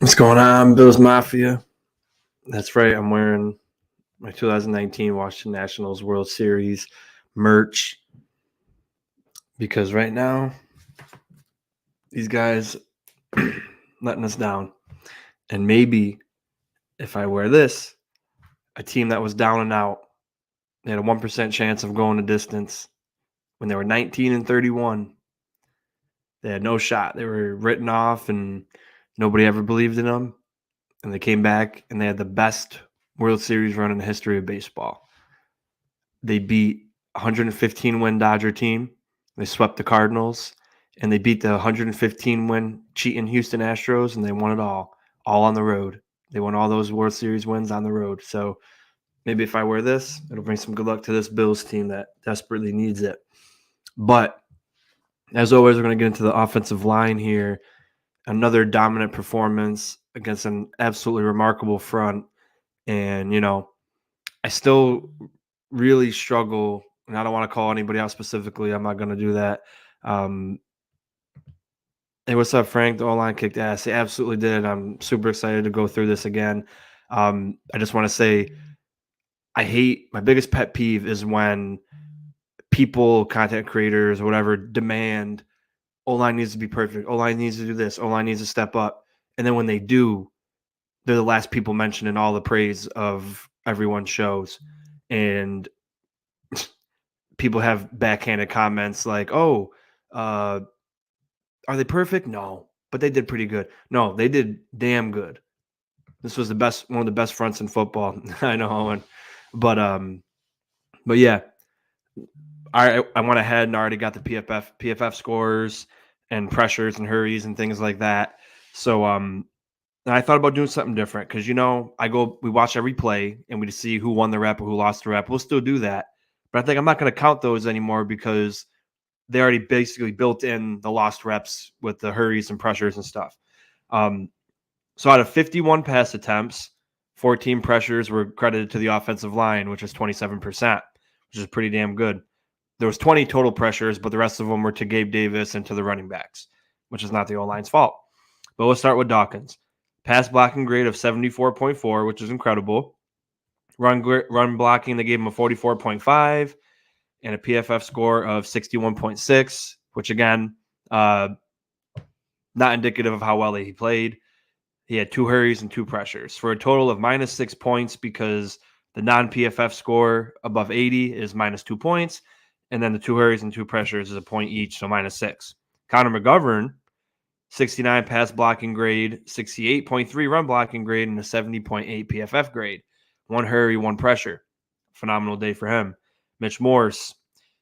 What's going on, Bills Mafia? That's right. I'm wearing my 2019 Washington Nationals World Series merch because right now these guys letting us down. And maybe if I wear this, a team that was down and out, they had a 1% chance of going the distance when they were 19-31. They had no shot. They were written off and nobody ever believed in them. And they came back and they had the best World Series run in the history of baseball. They beat 115 win Dodger team. They swept the Cardinals, and they beat the 115 win cheating Houston Astros, and they won it all on the road. They won all those World Series wins on the road. So maybe if I wear this, it'll bring some good luck to this Bills team that desperately needs it. But as always, we're going to get into the offensive line here. Another dominant performance against an absolutely remarkable front. And, I still really struggle, and I don't want to call anybody out specifically. I'm not going to do that. Hey, what's up, Frank? The O-line kicked ass. They absolutely did. I'm super excited to go through this again. I just want to say my biggest pet peeve is when people, content creators, or whatever, demand O-line needs to be perfect. O-line needs to do this. O-line needs to step up. And then when they do, they're the last people mentioned in all the praise of everyone's shows. And people have backhanded comments like, "Oh, are they perfect? No, but they did pretty good. No, they did damn good. This was one of the best fronts in football." I know, Owen, but yeah, I went ahead and already got the PFF scores and pressures and hurries and things like that. So and I thought about doing something different because we watch every play and we see who won the rep or who lost the rep. We'll still do that, but I think I'm not going to count those anymore because they already basically built in the lost reps with the hurries and pressures and stuff. So out of 51 pass attempts, 14 pressures were credited to the offensive line, which is 27%, which is pretty damn good. There was 20 total pressures, but the rest of them were to Gabe Davis and to the running backs, which is not the O-line's fault. But we'll start with Dawkins. Pass blocking grade of 74.4, which is incredible. Run blocking, they gave him a 44.5. And a PFF score of 61.6, which again, not indicative of how well he played. He had 2 hurries and 2 pressures for a total of -6 points because the non-PFF score above 80 is -2 points. And then the 2 hurries and 2 pressures is a point each, so -6. Connor McGovern, 69 pass blocking grade, 68.3 run blocking grade, and a 70.8 PFF grade. 1 hurry, 1 pressure. Phenomenal day for him. Mitch Morse,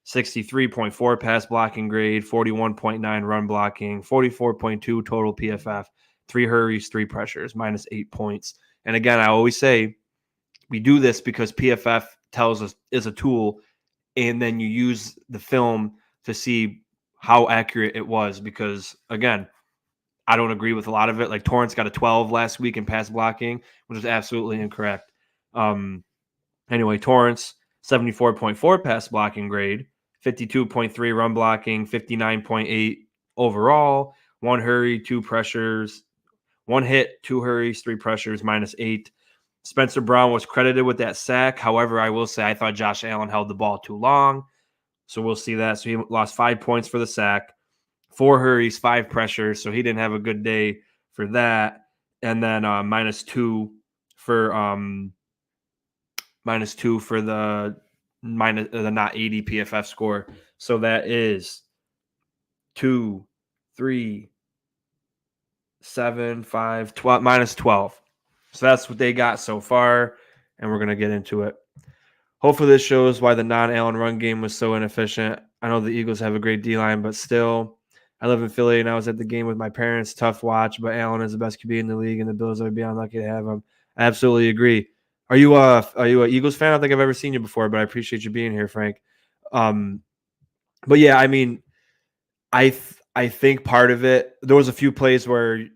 63.4 pass blocking grade, 41.9 run blocking, 44.2 total PFF, 3 hurries, 3 pressures, -8 points. And again, I always say we do this because PFF tells us is a tool, and then you use the film to see how accurate it was because, again, I don't agree with a lot of it. Like Torrance got a 12 last week in pass blocking, which is absolutely incorrect. Anyway, Torrance, 74.4 pass blocking grade, 52.3 run blocking, 59.8 overall, 1 hurry, 2 pressures, 1 hit, 2 hurries, 3 pressures, -8. Spencer Brown was credited with that sack. However, I will say I thought Josh Allen held the ball too long. So we'll see that. So he lost 5 points for the sack, 4 hurries, 5 pressures. So he didn't have a good day for that. And then -2 for -2 for the not 80 PFF score. So that is 2, 3, 7, 5, 12, -12. So that's what they got so far, and we're going to get into it. Hopefully this shows why the non-Allen run game was so inefficient. I know the Eagles have a great D-line, but still, I live in Philly, and I was at the game with my parents. Tough watch, but Allen is the best QB in the league, and the Bills would be unlucky to have him. I absolutely agree. Are you a Eagles fan? I don't think I've ever seen you before, but I appreciate you being here, Frank. But yeah, I mean, I think part of it, there was a few plays where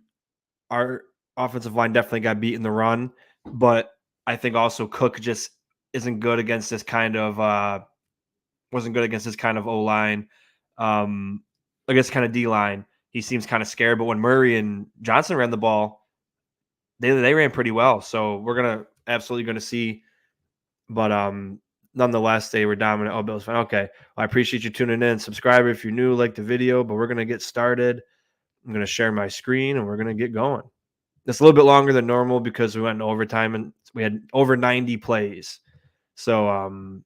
our offensive line definitely got beat in the run, but I think also Cook just isn't good against this kind of wasn't good against this kind of O-line. I guess kind of D-line. He seems kind of scared, but when Murray and Johnson ran the ball, they ran pretty well. So we're absolutely gonna see. But nonetheless, they were dominant. Oh, Bills fan. Okay. Well, I appreciate you tuning in. Subscribe if you're new, like the video, but we're gonna get started. I'm gonna share my screen and we're gonna get going. It's a little bit longer than normal because we went in overtime and we had over 90 plays. So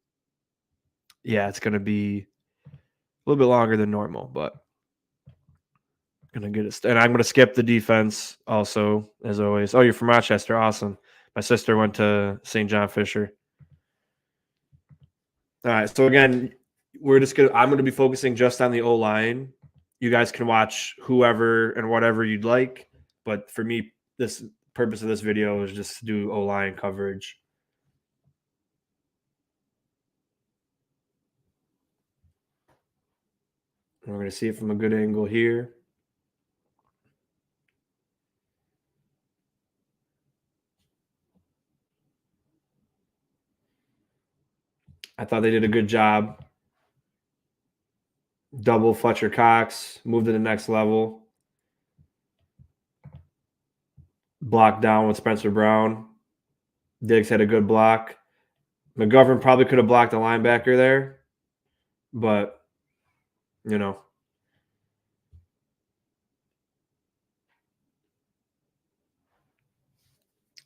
yeah, it's gonna be a little bit longer than normal, but gonna get it. And I'm gonna skip the defense also, as always. Oh, you're from Rochester, awesome. My sister went to St. John Fisher. All right, so again, I'm gonna be focusing just on the O line. You guys can watch whoever and whatever you'd like, but for me, this purpose of this video is just to do O line coverage. And we're gonna see it from a good angle here. I thought they did a good job. Double Fletcher Cox, moved to the next level. Blocked down with Spencer Brown. Diggs had a good block. McGovern probably could have blocked the linebacker there, but you know.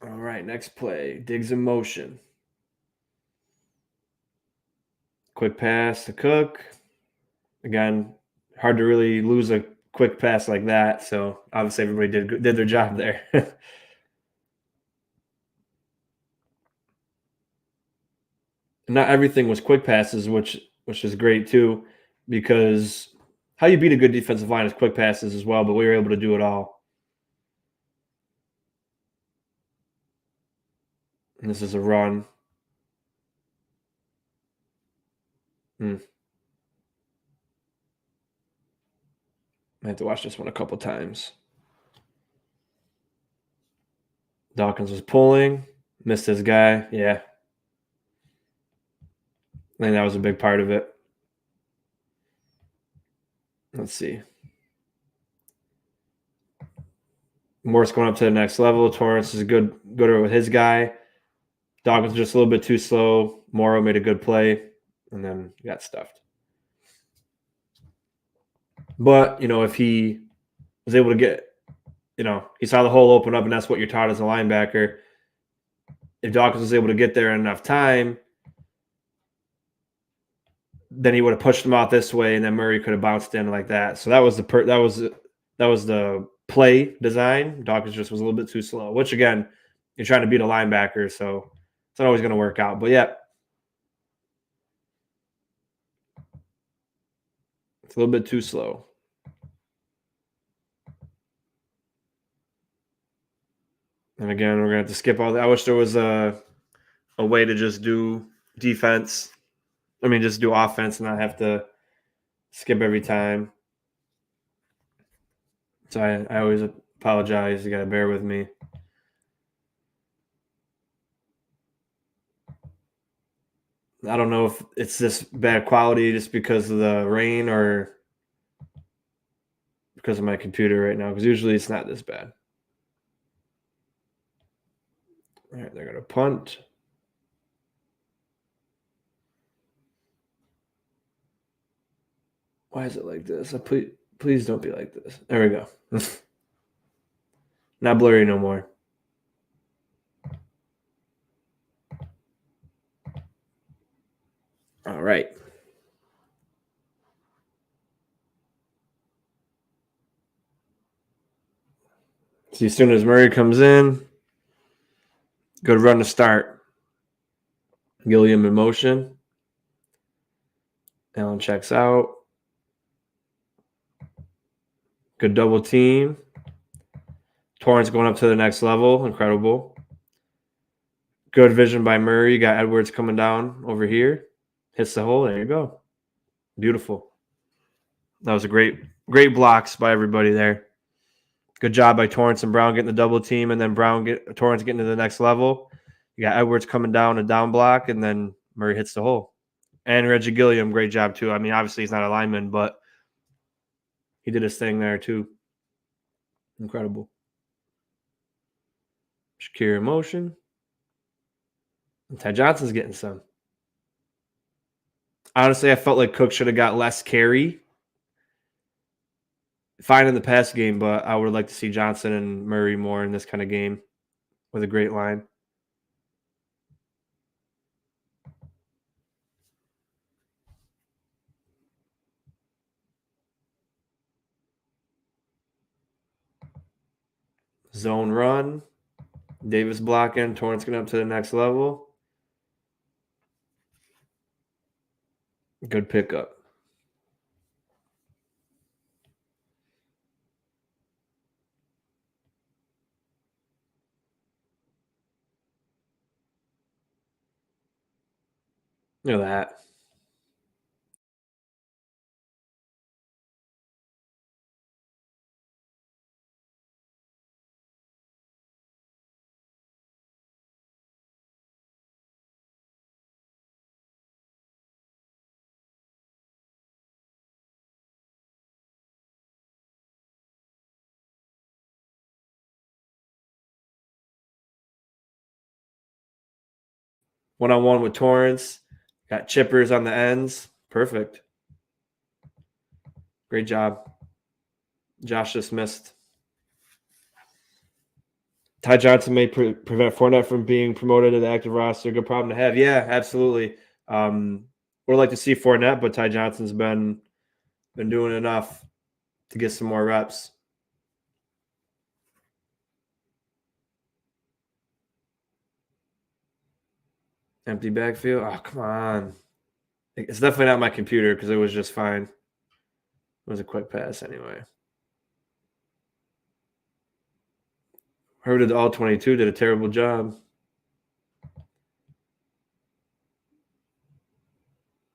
All right, next play. Diggs in motion. Quick pass to Cook. Again, hard to really lose a quick pass like that. So obviously everybody did their job there. Not everything was quick passes, which is great too, because how you beat a good defensive line is quick passes as well. But we were able to do it all. And this is a run. I have to watch this one a couple times. Dawkins was pulling, missed his guy. Yeah. I think that was a big part of it. Let's see. Morris going up to the next level. Torrance is good with his guy. Dawkins just a little bit too slow. Morrow made a good play, and then got stuffed. But, if he was able to get, he saw the hole open up, and that's what you're taught as a linebacker. If Dawkins was able to get there in enough time, then he would have pushed him out this way, and then Murray could have bounced in like that. So that was the play design. Dawkins just was a little bit too slow, which again, you're trying to beat a linebacker, so it's not always going to work out. But yeah, it's a little bit too slow. And again, we're going to have to skip all that. I wish there was a way to just do defense. I mean, just do offense and not have to skip every time. So I always apologize. You got to bear with me. I don't know if it's this bad quality just because of the rain or because of my computer right now, because usually it's not this bad. All right, they're going to punt. Why is it like this? Please don't be like this. There we go. Not blurry no more. All right. See, as soon as Murray comes in, good run to start. Gilliam in motion. Allen checks out. Good double team. Torrance going up to the next level. Incredible. Good vision by Murray. Got Edwards coming down over here. Hits the hole. There you go. Beautiful. That was a great blocks by everybody there. Good job by Torrance and Brown getting the double team, and then Torrance getting to the next level. You got Edwards coming down a down block, and then Murray hits the hole. And Reggie Gilliam, great job too. I mean, obviously he's not a lineman, but he did his thing there too. Incredible. Shakira in motion. And Ty Johnson's getting some. Honestly, I felt like Cook should have got less carry. Fine in the pass game, but I would like to see Johnson and Murray more in this kind of game with a great line. Zone run. Davis blocking. Torrance getting up to the next level. Good pickup. Look at that. One-on-one with Torrance. Got chippers on the ends. Perfect. Great job. Josh just missed. Ty Johnson may prevent Fournette from being promoted to the active roster. Good problem to have. Yeah, absolutely. Would like to see Fournette, but Ty Johnson's been doing enough to get some more reps. Empty backfield. Oh, come on. It's definitely not my computer because it was just fine. It was a quick pass anyway. Heard it all 22 did a terrible job.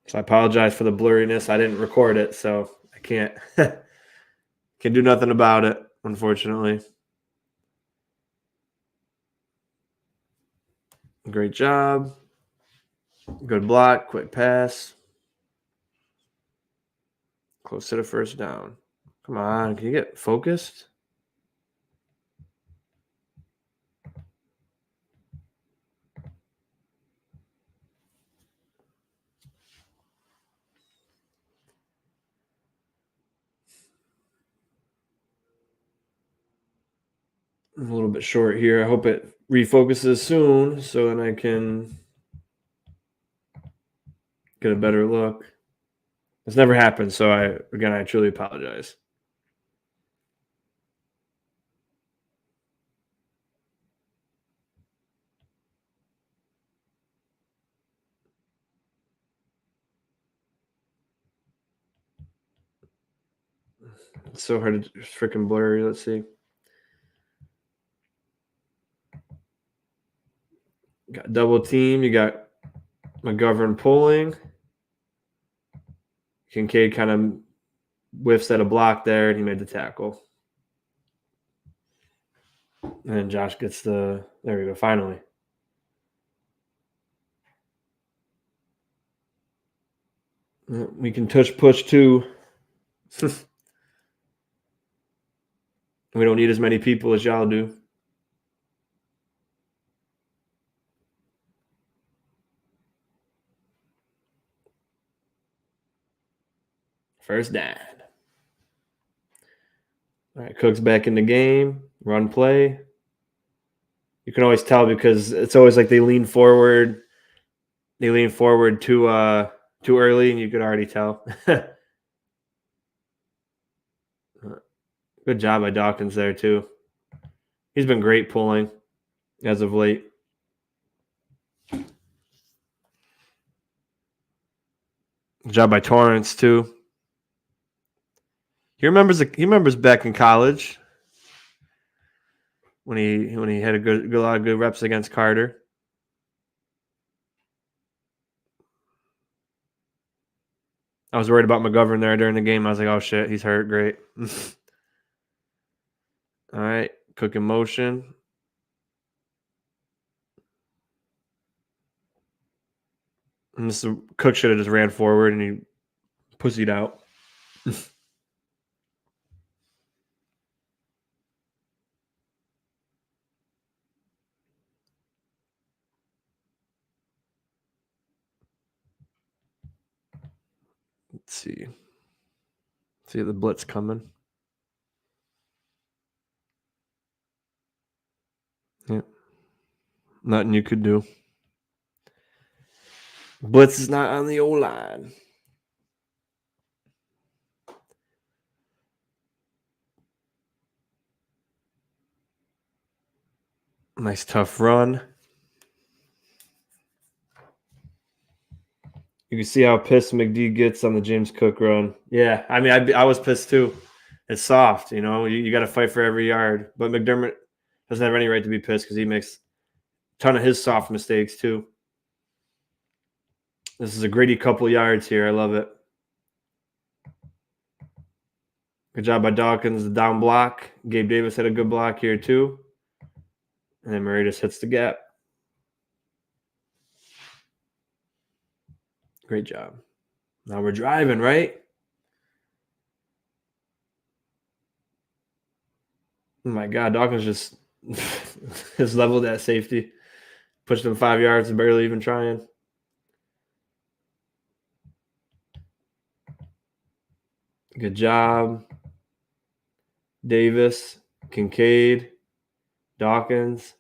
So I apologize for the blurriness. I didn't record it, so I can't can do nothing about it, unfortunately. Great job. Good block, quick pass. Close to the first down. Come on, can you get focused? I'm a little bit short here. I hope it refocuses soon so then I can get a better look. It's never happened, so I truly apologize. It's so hard to freaking blurry. Let's see. Got double team. You got McGovern pulling. Kincaid kind of whiffs at a block there, and he made the tackle. And then Josh gets there we go, finally. We can touch push too. We don't need as many people as y'all do. First down. All right, Cook's back in the game. Run play. You can always tell because it's always like they lean forward. They lean forward too early, and you could already tell. Good job by Dawkins there too. He's been great pulling as of late. Good job by Torrance too. He remembers back in college when he had a lot of good reps against Carter. I was worried about McGovern there during the game. I was like, oh shit, he's hurt. Great. All right, Cook in motion. And Cook should have just ran forward and he pussied out. see. See the blitz coming. Yeah. Nothing you could do. Blitz is not on the O-line. Nice tough run. You can see how pissed McD gets on the James Cook run. Yeah, I mean, I was pissed too. It's soft, you know. You got to fight for every yard. But McDermott doesn't have any right to be pissed because he makes a ton of his soft mistakes too. This is a gritty couple yards here. I love it. Good job by Dawkins, the down block. Gabe Davis had a good block here too. And then Murray just hits the gap. Great job. Now we're driving, right? Oh my God, Dawkins just has leveled that safety. Pushed him 5 yards and barely even trying. Good job. Davis, Kincaid, Dawkins.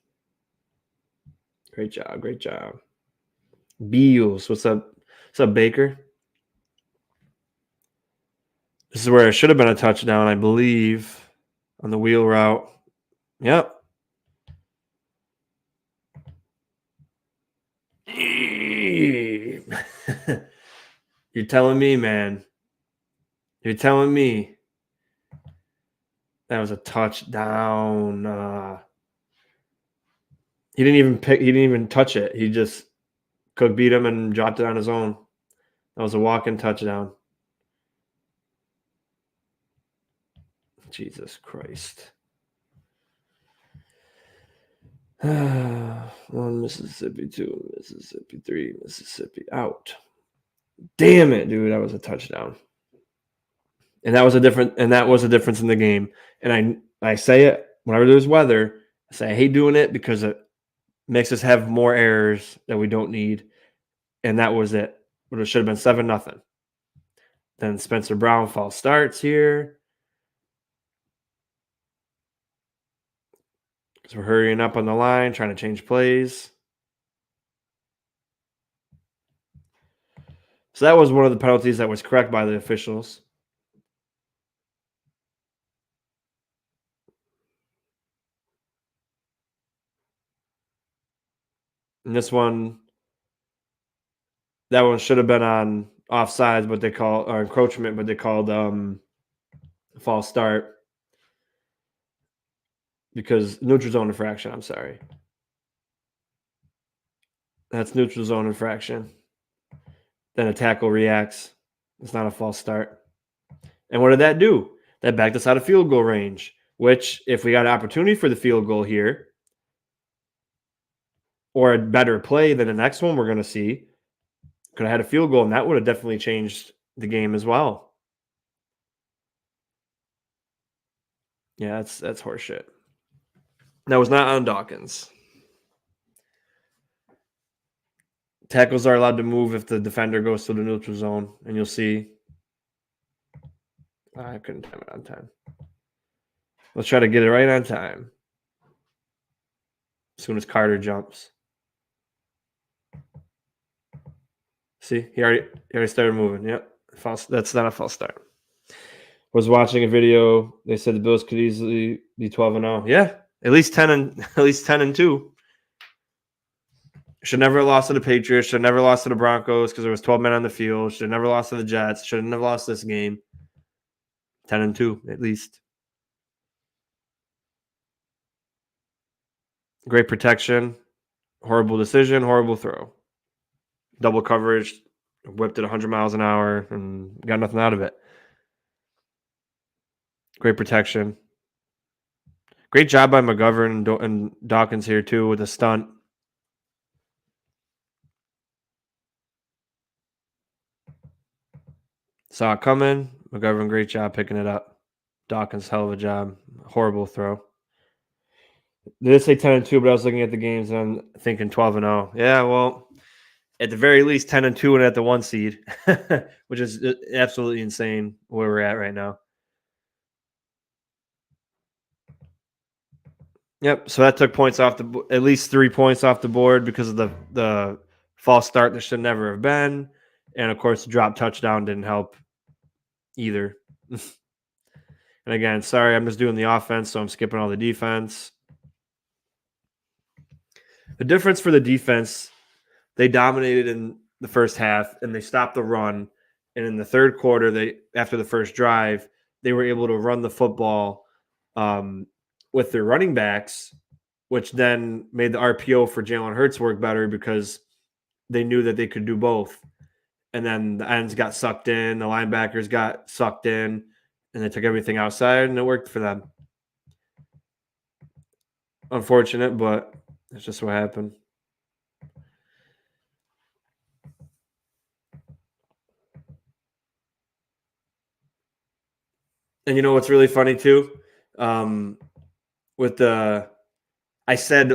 Great job. Great job. Beals. What's up? What's up, Baker? This is where it should have been a touchdown, I believe, on the wheel route. Yep. You're telling me, man. You're telling me that was a touchdown. He didn't even touch it. He just Cook beat him and dropped it on his own. That was a walk-in touchdown. Jesus Christ. 1 Mississippi, 2 Mississippi, 3 Mississippi, out. Damn it, dude. That was a touchdown. And that was a difference in the game. And I say it whenever there's weather. I say I hate doing it because it makes us have more errors that we don't need. And that was it. But it should have been 7-0. Then Spencer Brown false starts here. Because we're hurrying up on the line, trying to change plays. So that was one of the penalties that was correct by the officials. And this one, that one should have been on offsides, but they called or encroachment, but they called false start because neutral zone infraction. I'm sorry, that's neutral zone infraction. Then a tackle reacts. It's not a false start. And what did that do? That backed us out of field goal range. Which, if we got an opportunity for the field goal here, or a better play than the next one we're going to see, could have had a field goal, and that would have definitely changed the game as well. Yeah, that's horseshit. That was not on Dawkins. Tackles are allowed to move if the defender goes to the neutral zone, and you'll see. I couldn't time it on time. Let's try to get it right on time. As soon as Carter jumps. See, he already started moving. Yep. False. That's not a false start. Was watching a video. They said the Bills could easily be 12-0. Yeah, at least 10-2. Should never have lost to the Patriots. Should have never lost to the Broncos because there was 12 men on the field. Should have never lost to the Jets. Should have never lost this game. 10-2 at least. Great protection. Horrible decision. Horrible throw. Double coverage. Whipped it 100 miles an hour and got nothing out of it. Great protection. Great job by McGovern and Dawkins here too with a stunt. Saw it coming. McGovern, great job picking it up. Dawkins, hell of a job. Horrible throw. They did say 10-2, but I was looking at the games and I'm thinking 12-0. Yeah, well, at the very least 10-2 and at the 1 seed, which is absolutely insane where we're at right now. Yep. So that took points off at least 3 points off the board because of the false start that should never have been, and of course the drop touchdown didn't help either. And again, sorry, I'm just doing the offense, so I'm skipping all the defense. The difference for the defense, they dominated in the first half and they stopped the run. And in the third quarter, after the first drive, they were able to run the football with their running backs, which then made the RPO for Jalen Hurts work better because they knew that they could do both. And then the ends got sucked in, the linebackers got sucked in, and they took everything outside, and it worked for them. Unfortunate, but that's just what happened. And you know what's really funny too? I said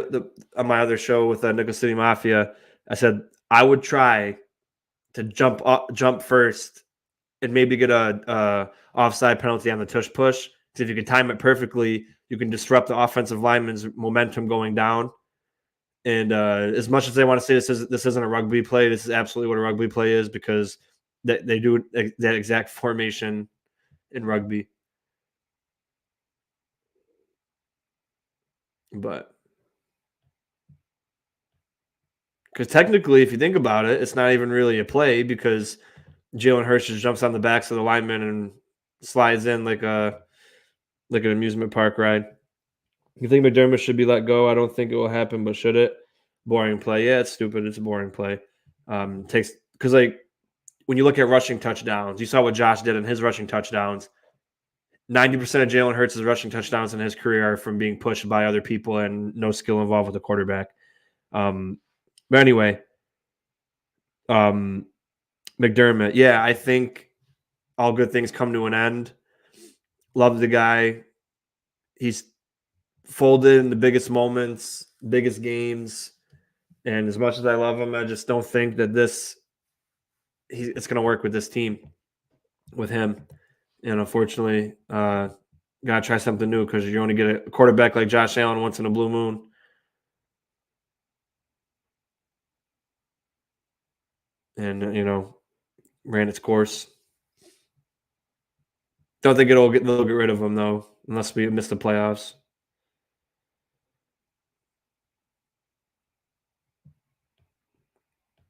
on my other show with Nickel City Mafia, I said I would try to jump first and maybe get a offside penalty on the tush push. Because if you can time it perfectly, you can disrupt the offensive lineman's momentum going down. And as much as they want to say this isn't a rugby play, this is absolutely what a rugby play is because they do that exact formation in rugby. But because technically, if you think about it, it's not even really a play because Jalen Hurts just jumps on the backs of the linemen and slides in like an amusement park ride. You think McDermott should be let go? I don't think it will happen, but should it? Boring play. Yeah, it's stupid. It's a boring play. Takes because when you look at rushing touchdowns, you saw what Josh did in his rushing touchdowns. 90% of Jalen Hurts' rushing touchdowns in his career are from being pushed by other people and no skill involved with the quarterback. But anyway, McDermott. Yeah, I think all good things come to an end. Love the guy. He's folded in the biggest moments, biggest games. And as much as I love him, I just don't think that it's going to work with this team, with him. And unfortunately, got to try something new because you only get a quarterback like Josh Allen once in a blue moon. And, ran its course. Don't think they'll get rid of him, though, unless we miss the playoffs.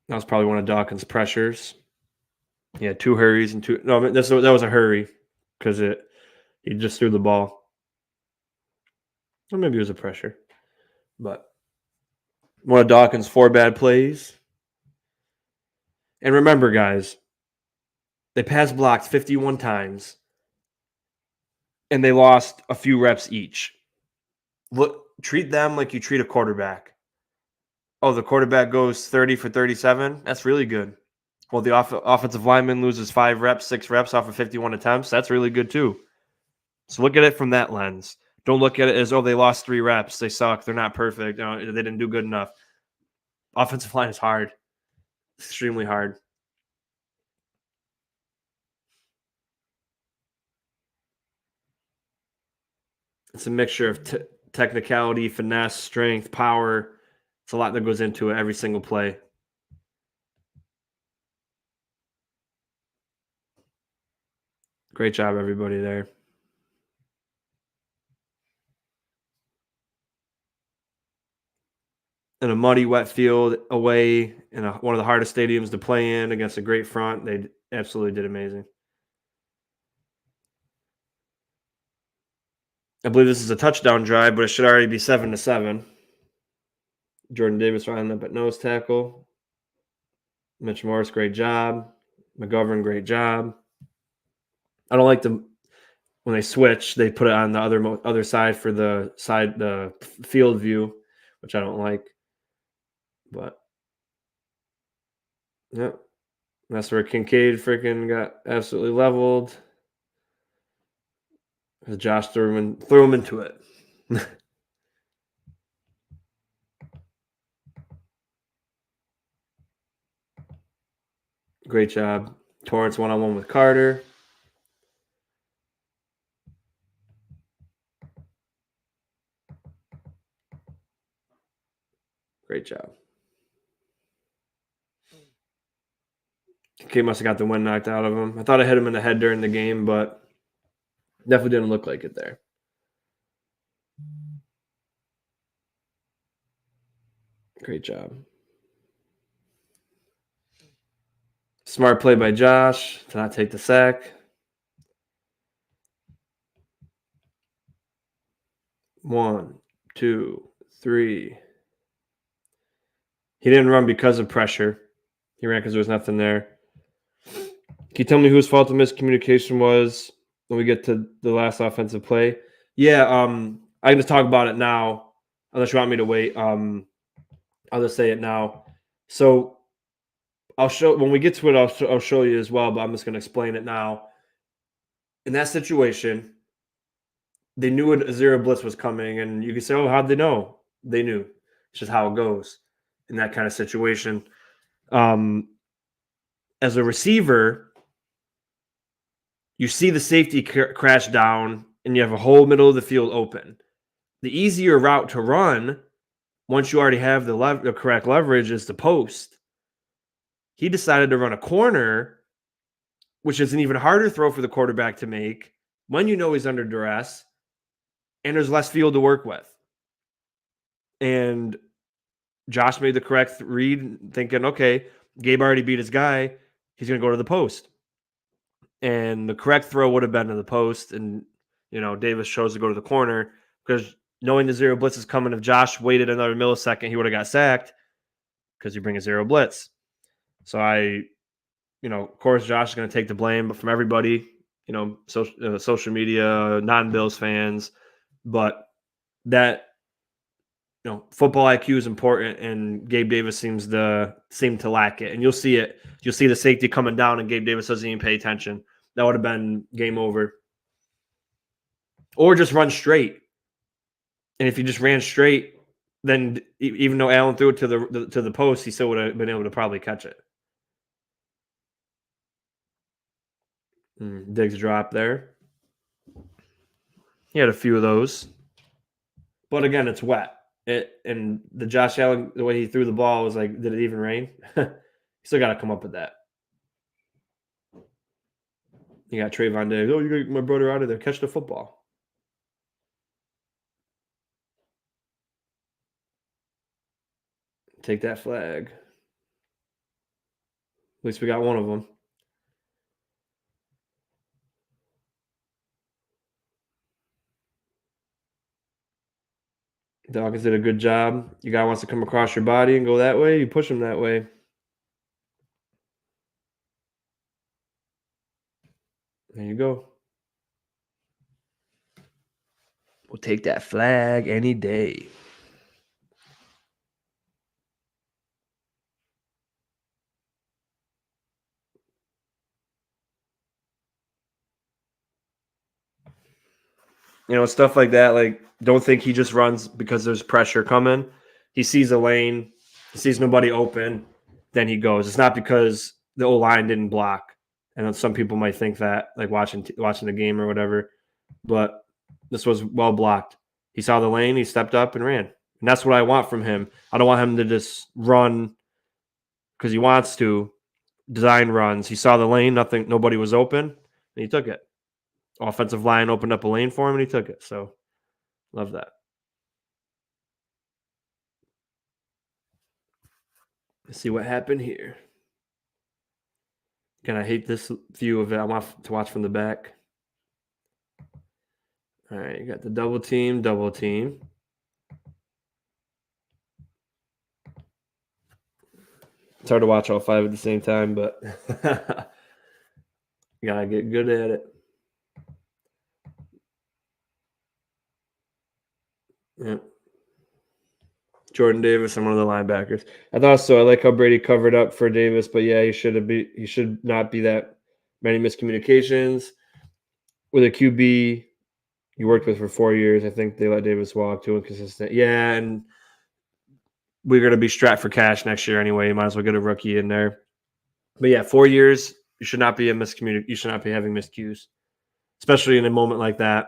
That was probably one of Dawkins' pressures. Yeah, 2 hurries and 2. No, that was a hurry because he just threw the ball. Or maybe it was a pressure. But one of Dawkins' 4 bad plays. And remember, guys, they pass blocked 51 times, and they lost a few reps each. Treat them like you treat a quarterback. Oh, the quarterback goes 30 for 37? That's really good. Well, the offensive lineman loses 5 reps, 6 reps off of 51 attempts. That's really good too. So look at it from that lens. Don't look at it as, they lost 3 reps. They suck. They're not perfect. They didn't do good enough. Offensive line is hard. Extremely hard. It's a mixture of technicality, finesse, strength, power. It's a lot that goes into it every single play. Great job, everybody there. In a muddy, wet field away in one of the hardest stadiums to play in against a great front, they absolutely did amazing. I believe this is a touchdown drive, but it should already be 7-7. Jordan Davis lining up at nose tackle. Mitch Morris, great job. McGovern, great job. I don't like when they switch, they put it on the other side for the field view, which I don't like. But yeah, that's where Kincaid freaking got absolutely leveled. Josh threw him into it. Great job. Torrance one-on-one with Carter. Great job. K must have got the wind knocked out of him. I thought I hit him in the head during the game, but definitely didn't look like it there. Great job. Smart play by Josh to not take the sack. 1, 2, 3. He didn't run because of pressure. He ran because there was nothing there. Can you tell me whose fault the miscommunication was when we get to the last offensive play? Yeah, I'm going to talk about it now, unless you want me to wait. I'll just say it now. So I'll show when we get to it. I'll show you as well, but I'm just going to explain it now. In that situation, they knew a zero blitz was coming, and you can say, "Oh, how'd they know?" They knew. It's just how it goes in that kind of situation. As a receiver, you see the safety crash down, and you have a whole middle of the field open. The easier route to run, once you already have the correct leverage, is the post. He decided to run a corner, which is an even harder throw for the quarterback to make when you know he's under duress, and there's less field to work with. And Josh made the correct read, thinking, okay, Gabe already beat his guy. He's going to go to the post. And the correct throw would have been to the post. And, Davis chose to go to the corner because knowing the zero blitz is coming, if Josh waited another millisecond, he would have got sacked because you bring a zero blitz. So of course, Josh is going to take the blame, but from everybody, social media, non-Bills fans, but that, football IQ is important, and Gabe Davis seem to lack it. And you'll see it. You'll see the safety coming down, and Gabe Davis doesn't even pay attention. That would have been game over. Or just run straight. And if you just ran straight, then even though Allen threw it to the post, he still would have been able to probably catch it. Diggs drop there. He had a few of those. But again, it's wet. And the Josh Allen, the way he threw the ball was like, did it even rain? You still got to come up with that. You got Trayvon Diggs. Oh, you got my brother out of there. Catch the football. Take that flag. At least we got one of them. Dawkins did a good job. Your guy wants to come across your body and go that way. You push him that way. There you go. We'll take that flag any day. Stuff like that. Like, don't think he just runs because there's pressure coming. He sees a lane, he sees nobody open, then he goes. It's not because the O-line didn't block. And some people might think that, like watching the game or whatever, but this was well blocked. He saw the lane, he stepped up and ran. And that's what I want from him. I don't want him to just run because he wants to. Design runs. He saw the lane, nobody was open, and he took it. Offensive line opened up a lane for him, and he took it. So, love that. Let's see what happened here. Again, I hate this view of it. I want to watch from the back. All right, you got the double team. It's hard to watch all five at the same time, but you gotta get good at it. Yep. Jordan Davis and one of the linebackers. I thought so. I like how Brady covered up for Davis, but yeah, he should not be that many miscommunications. With a QB you worked with for 4 years, I think they let Davis walk, too inconsistent. Yeah, and we're going to be strapped for cash next year anyway. You might as well get a rookie in there. But yeah, 4 years, you should not be you should not be having miscues, especially in a moment like that.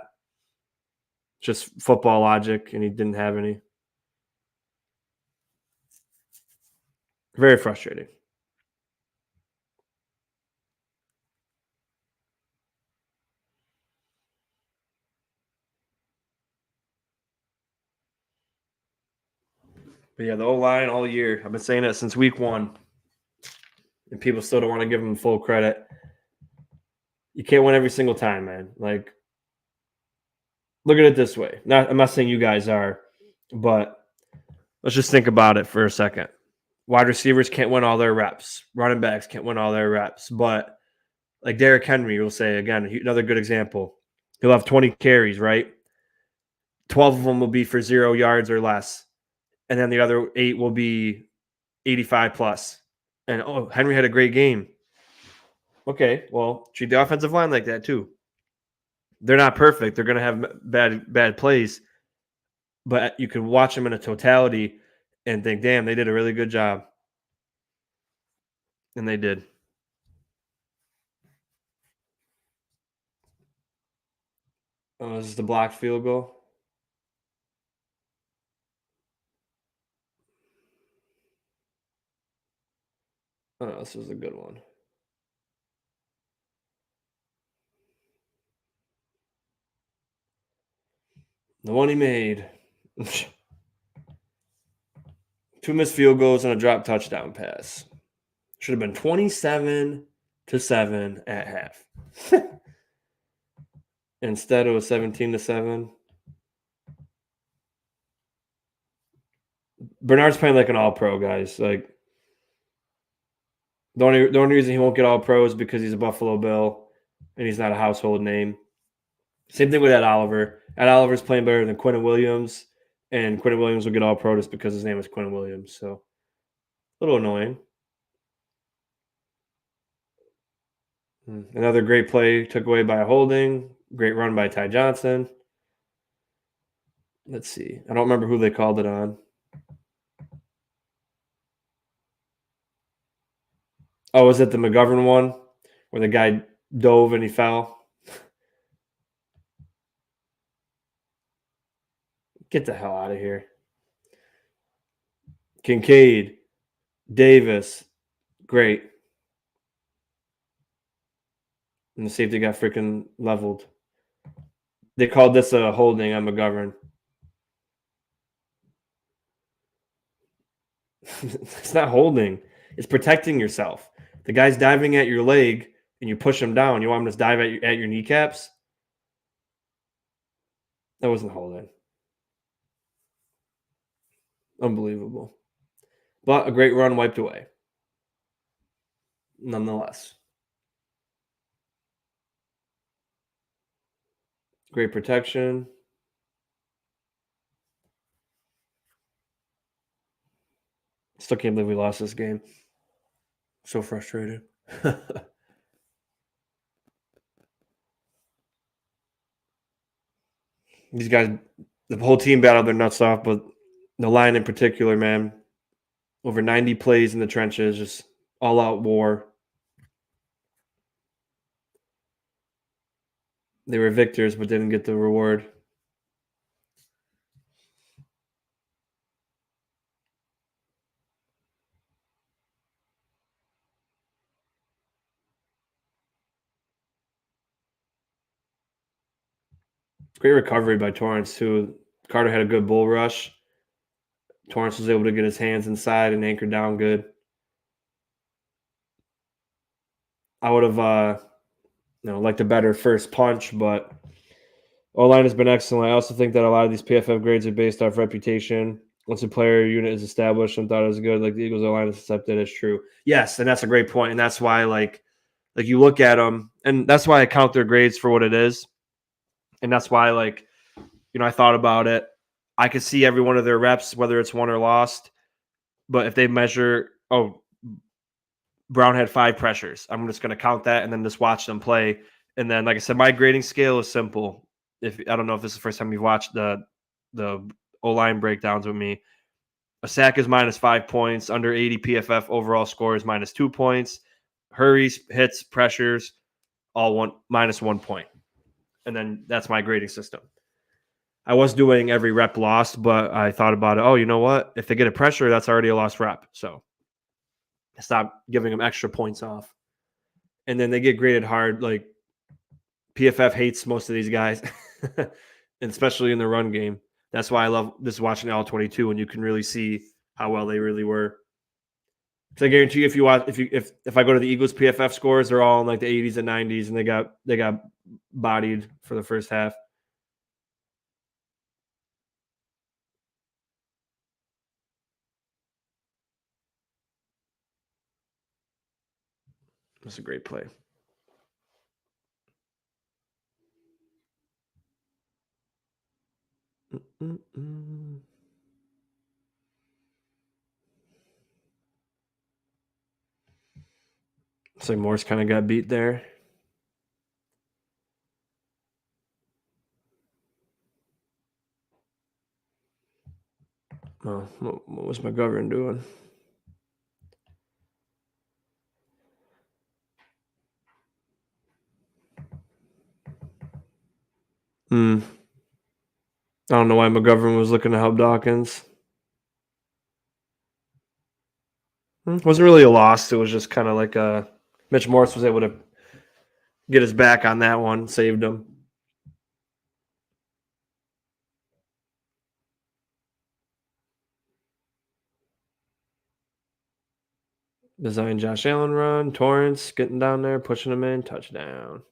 Just football logic, and he didn't have any. Very frustrating. But yeah, the O line all year. I've been saying it since week one, and people still don't want to give them full credit. You can't win every single time, man. Like, look at it this way. I'm not saying you guys are, but let's just think about it for a second. Wide receivers can't win all their reps. Running backs can't win all their reps. But like Derrick Henry will say, again, another good example. He'll have 20 carries, right? 12 of them will be for 0 yards or less. And then the other 8 will be 85 plus. And Henry had a great game. Okay, well, treat the offensive line like that too. They're not perfect. They're going to have bad plays, but you can watch them in a totality and think, damn, they did a really good job. And they did. Oh, this is the blocked field goal. Oh, this was a good one. The one he made. 2 missed field goals and a drop touchdown pass. Should have been 27-7 at half. Instead, it was 17-7. Bernard's playing like an all-pro, guys. Like, the only reason he won't get all-pro is because he's a Buffalo Bill and he's not a household name. Same thing with Ed Oliver. Ed Oliver's playing better than Quinnen Williams, and Quinnen Williams will get all-pro just because his name is Quinnen Williams. So, a little annoying. Another great play took away by a holding. Great run by Ty Johnson. Let's see. I don't remember who they called it on. Oh, was it the McGovern one where the guy dove and he fell? Get the hell out of here. Kincaid, Davis, great. And the safety got freaking leveled. They called this a holding on McGovern. It's not holding. It's protecting yourself. The guy's diving at your leg and you push him down. You want him to dive at your kneecaps? That wasn't holding. Unbelievable. But a great run wiped away. Nonetheless. Great protection. Still can't believe we lost this game. So frustrated. These guys, the whole team battled their nuts off, but the line in particular, man, over 90 plays in the trenches, just all out war. They were victors, but didn't get the reward. Great recovery by Torrance, too. Carter had a good bull rush. Torrance was able to get his hands inside and anchor down good. I would have liked a better first punch, but O-line has been excellent. I also think that a lot of these PFF grades are based off reputation. Once a player unit is established and thought it was good, like the Eagles O-line is accepted as true. Yes, and that's a great point, and that's why like you look at them, and that's why I count their grades for what it is, and that's why I thought about it. I could see every one of their reps, whether it's won or lost, but if they measure, Brown had 5 pressures, I'm just going to count that and then just watch them play. And then, like I said, my grading scale is simple. If I don't know if this is the first time you've watched the O-line breakdowns with me, a sack is -5 points. Under 80 PFF overall score is -2 points. hurries, hits, pressures, all -1 point. And then that's my grading system. I was doing every rep lost, but I thought about it. Oh, you know what? If they get a pressure, that's already a lost rep. So I stopped giving them extra points off. And then they get graded hard. Like PFF hates most of these guys, and especially in the run game. That's why I love this watching all 22 when you can really see how well they really were. So I guarantee you, if you watch, if I go to the Eagles PFF scores, they're all in like the 80s and 90s, and they got bodied for the first half. That's a great play. So Morse kind of got beat there. Oh, what was McGovern doing? I don't know why McGovern was looking to help Dawkins. Wasn't really a loss. It was just kind of like Mitch Morse was able to get his back on that one, saved him. Design Josh Allen run. Torrance getting down there, pushing him in. Touchdown.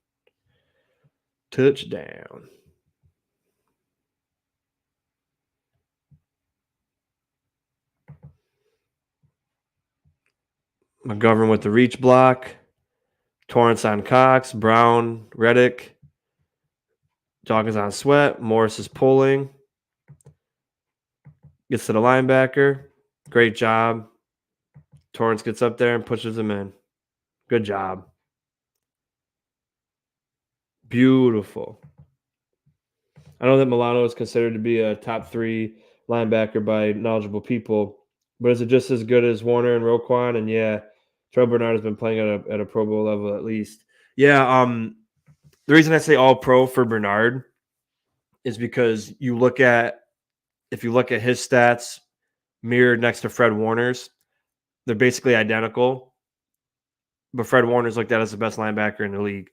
Touchdown. McGovern with the reach block. Torrance on Cox. Brown, Reddick. Dawkins on Sweat. Morris is pulling. Gets to the linebacker. Great job. Torrance gets up there and pushes him in. Good job. Beautiful. I know that Milano is considered to be a top 3 linebacker by knowledgeable people, but is it just as good as Warner and Roquan? And yeah, Trevor Bernard has been playing at a Pro Bowl level at least. Yeah, the reason I say all pro for Bernard is because if you look at his stats mirrored next to Fred Warner's, they're basically identical. But Fred Warner's looked at as the best linebacker in the league.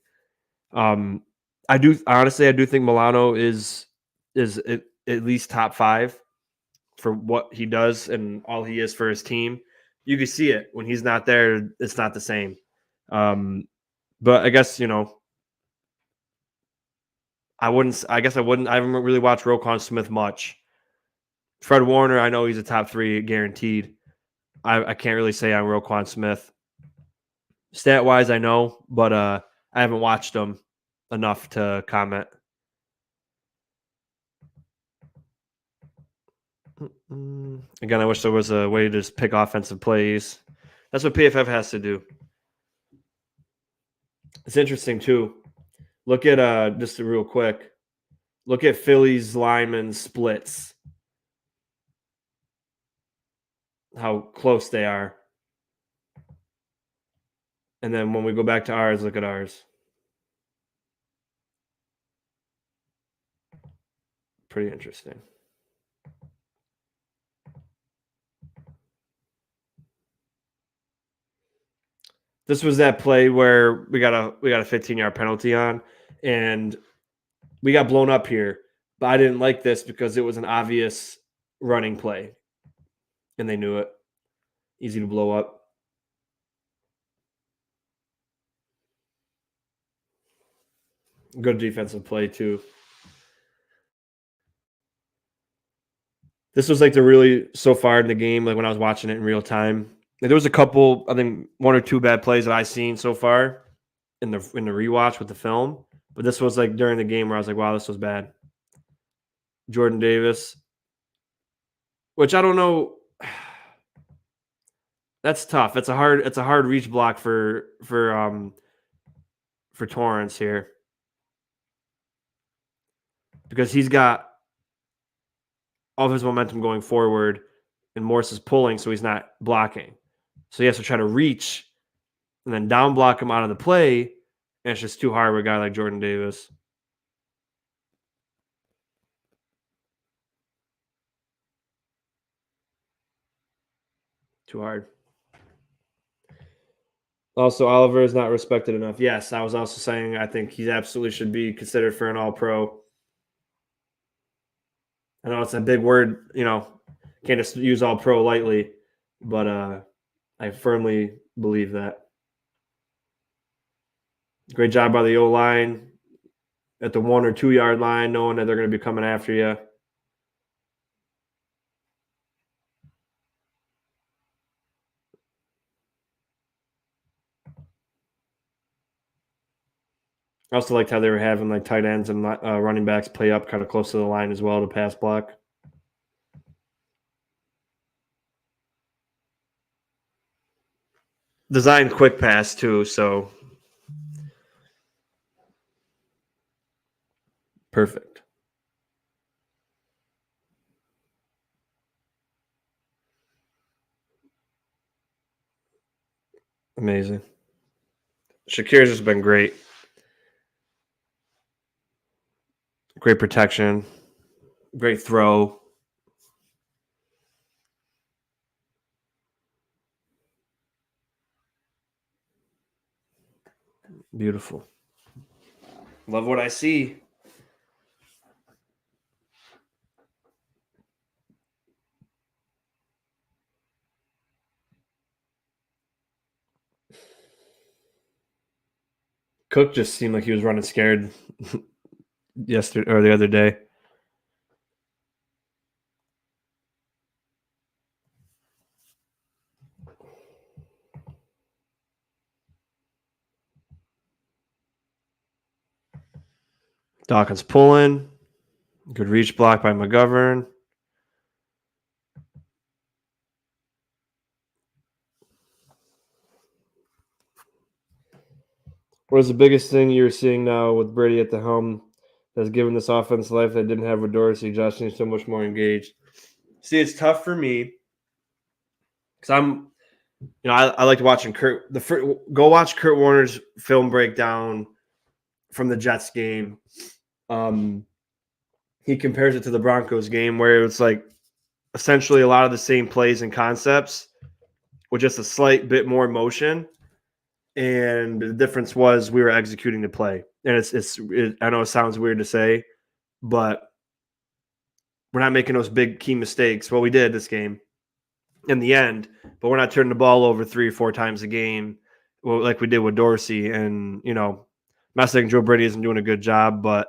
I do think Milano is at least top 5 for what he does and all he is for his team. You can see it when he's not there; it's not the same. But I guess I haven't really watched Roquan Smith much. Fred Warner, I know he's a top 3 guaranteed. I can't really say on Roquan Smith. Stat wise, I know, but I haven't watched him enough to comment. Again, I wish there was a way to just pick offensive plays. That's what PFF has to do. It's interesting too. Look at just real quick. Look at Philly's lineman splits. How close they are. And then when we go back to ours, look at ours. Pretty interesting. This was that play where we got a 15-yard penalty on, and we got blown up here. But I didn't like this because it was an obvious running play, and they knew it. Easy to blow up. Good defensive play too. This was like so far in the game, like when I was watching it in real time. There was a couple, I think 1 or 2 bad plays that I've seen so far in the rewatch with the film. But this was like during the game where I was like, wow, this was bad. Jordan Davis, which I don't know. That's tough. It's a hard reach block for Torrance here because he's got all of his momentum going forward, and Morse is pulling, so he's not blocking. So he has to try to reach and then down block him out of the play, and it's just too hard with a guy like Jordan Davis. Too hard. Also, Oliver is not respected enough. Yes, I was also saying I think he absolutely should be considered for an All-Pro. I know it's a big word, can't just use All-Pro lightly, but I firmly believe that. Great job by the O-line at the 1 or 2 yard line, knowing that they're going to be coming after you. I also liked how they were having like tight ends and running backs play up kind of close to the line as well to pass block. Designed quick pass too, so perfect. Amazing. Shakir's just been great. Great protection. Great throw. Beautiful. Love what I see. Cook just seemed like he was running scared yesterday or the other day. Dawkins pulling. Good reach block by McGovern. What is the biggest thing you're seeing now with Brady at the helm that's given this offense life that didn't have with Dorsey? Josh seems so much more engaged. See, it's tough for me because I like watching Kurt. Go watch Kurt Warner's film breakdown from the Jets game. He compares it to the Broncos game where it's like essentially a lot of the same plays and concepts with just a slight bit more motion. And the difference was we were executing the play. And I know it sounds weird to say, but we're not making those big key mistakes. Well, we did this game in the end, but we're not turning the ball over 3 or 4 times a game like we did with Dorsey. And, I'm not saying Joe Brady isn't doing a good job, but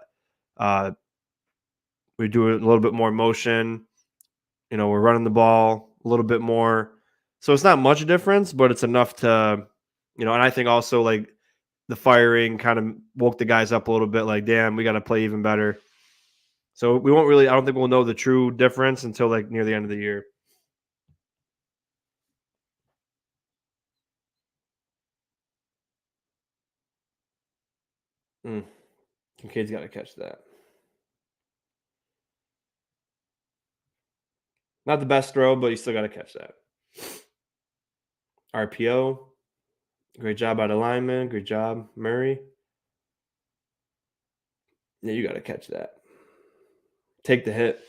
we do a little bit more motion. We're running the ball a little bit more. So it's not much difference, but it's enough to, and I think also like the firing kind of woke the guys up a little bit like, damn, we got to play even better. So I don't think we'll know the true difference until like near the end of the year. Kincaid's got to catch that. Not the best throw, but you still got to catch that. RPO. Great job by the lineman. Great job, Murray. Yeah, you got to catch that. Take the hit.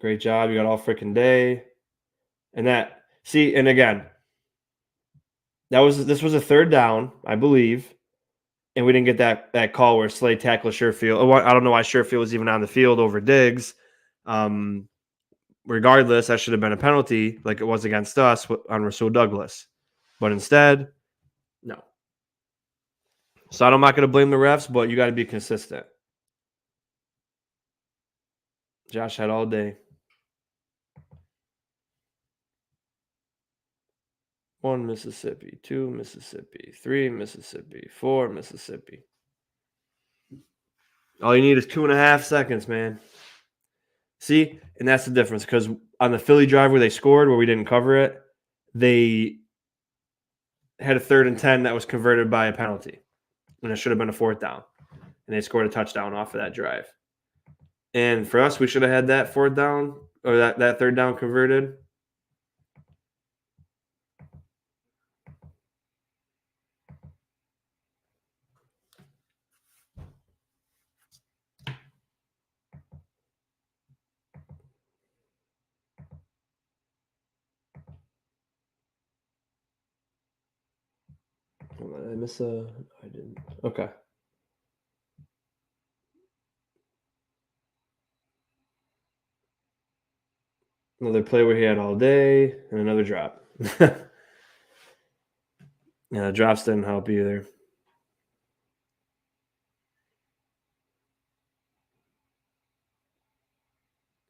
Great job. You got all freaking day. And again, this was a third down, I believe. And we didn't get that call where Slay tackled Sherfield. I don't know why Sherfield was even on the field over Diggs. Regardless, that should have been a penalty like it was against us on Rasul Douglas. But instead, no. So I'm not going to blame the refs, but you got to be consistent. Josh had all day. 1 Mississippi, 2 Mississippi, 3 Mississippi, 4 Mississippi. All you need is 2.5 seconds, man. See? And that's the difference because on the Philly drive where they scored, where we didn't cover it, they had a 3rd and 10 that was converted by a penalty. And it should have been a 4th down. And they scored a touchdown off of that drive. And for us, we should have had that 4th down Or that third down converted. Hold on, did I miss a? I didn't. Okay. Another play where he had all day, and another drop. Yeah, drops didn't help either.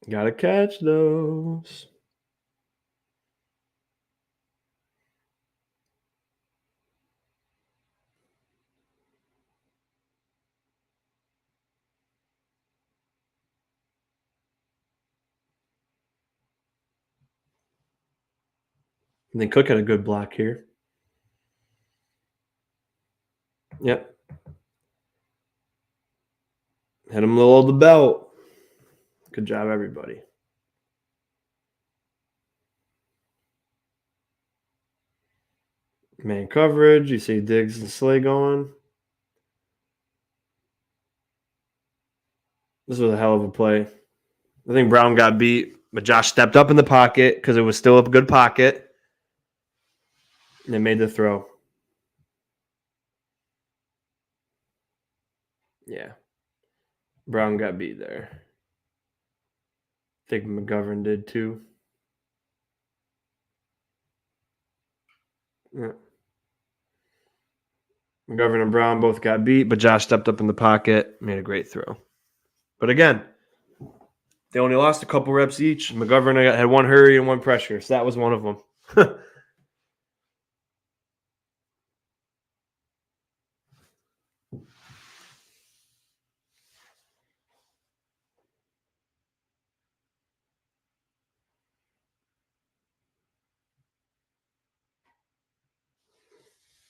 Gotta catch those. And then Cook had a good block here. Yep. Hit him below the belt. Good job, everybody. Man coverage. You see Diggs and Slay going. This was a hell of a play. I think Brown got beat, but Josh stepped up in the pocket because it was still a good pocket. And they made the throw. Yeah. Brown got beat there. I think McGovern did too. Yeah. McGovern and Brown both got beat, but Josh stepped up in the pocket, made a great throw. But again, they only lost a couple reps each. McGovern had one hurry and one pressure, so that was one of them.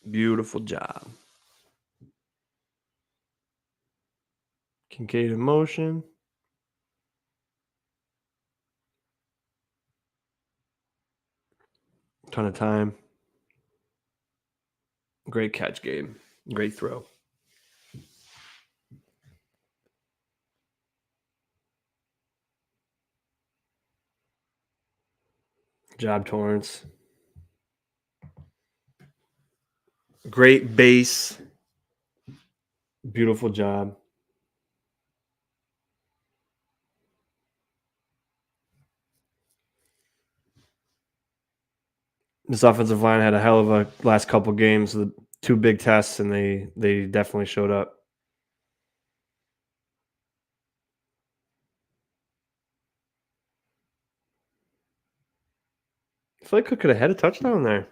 Beautiful job. Kincaid in motion. Ton of time. Great catch, Gabe. Great throw. Job, Torrance. Great base. Beautiful job. This offensive line had a hell of a last couple games, the two big tests, and they definitely showed up. I feel like Cook could have had a touchdown there.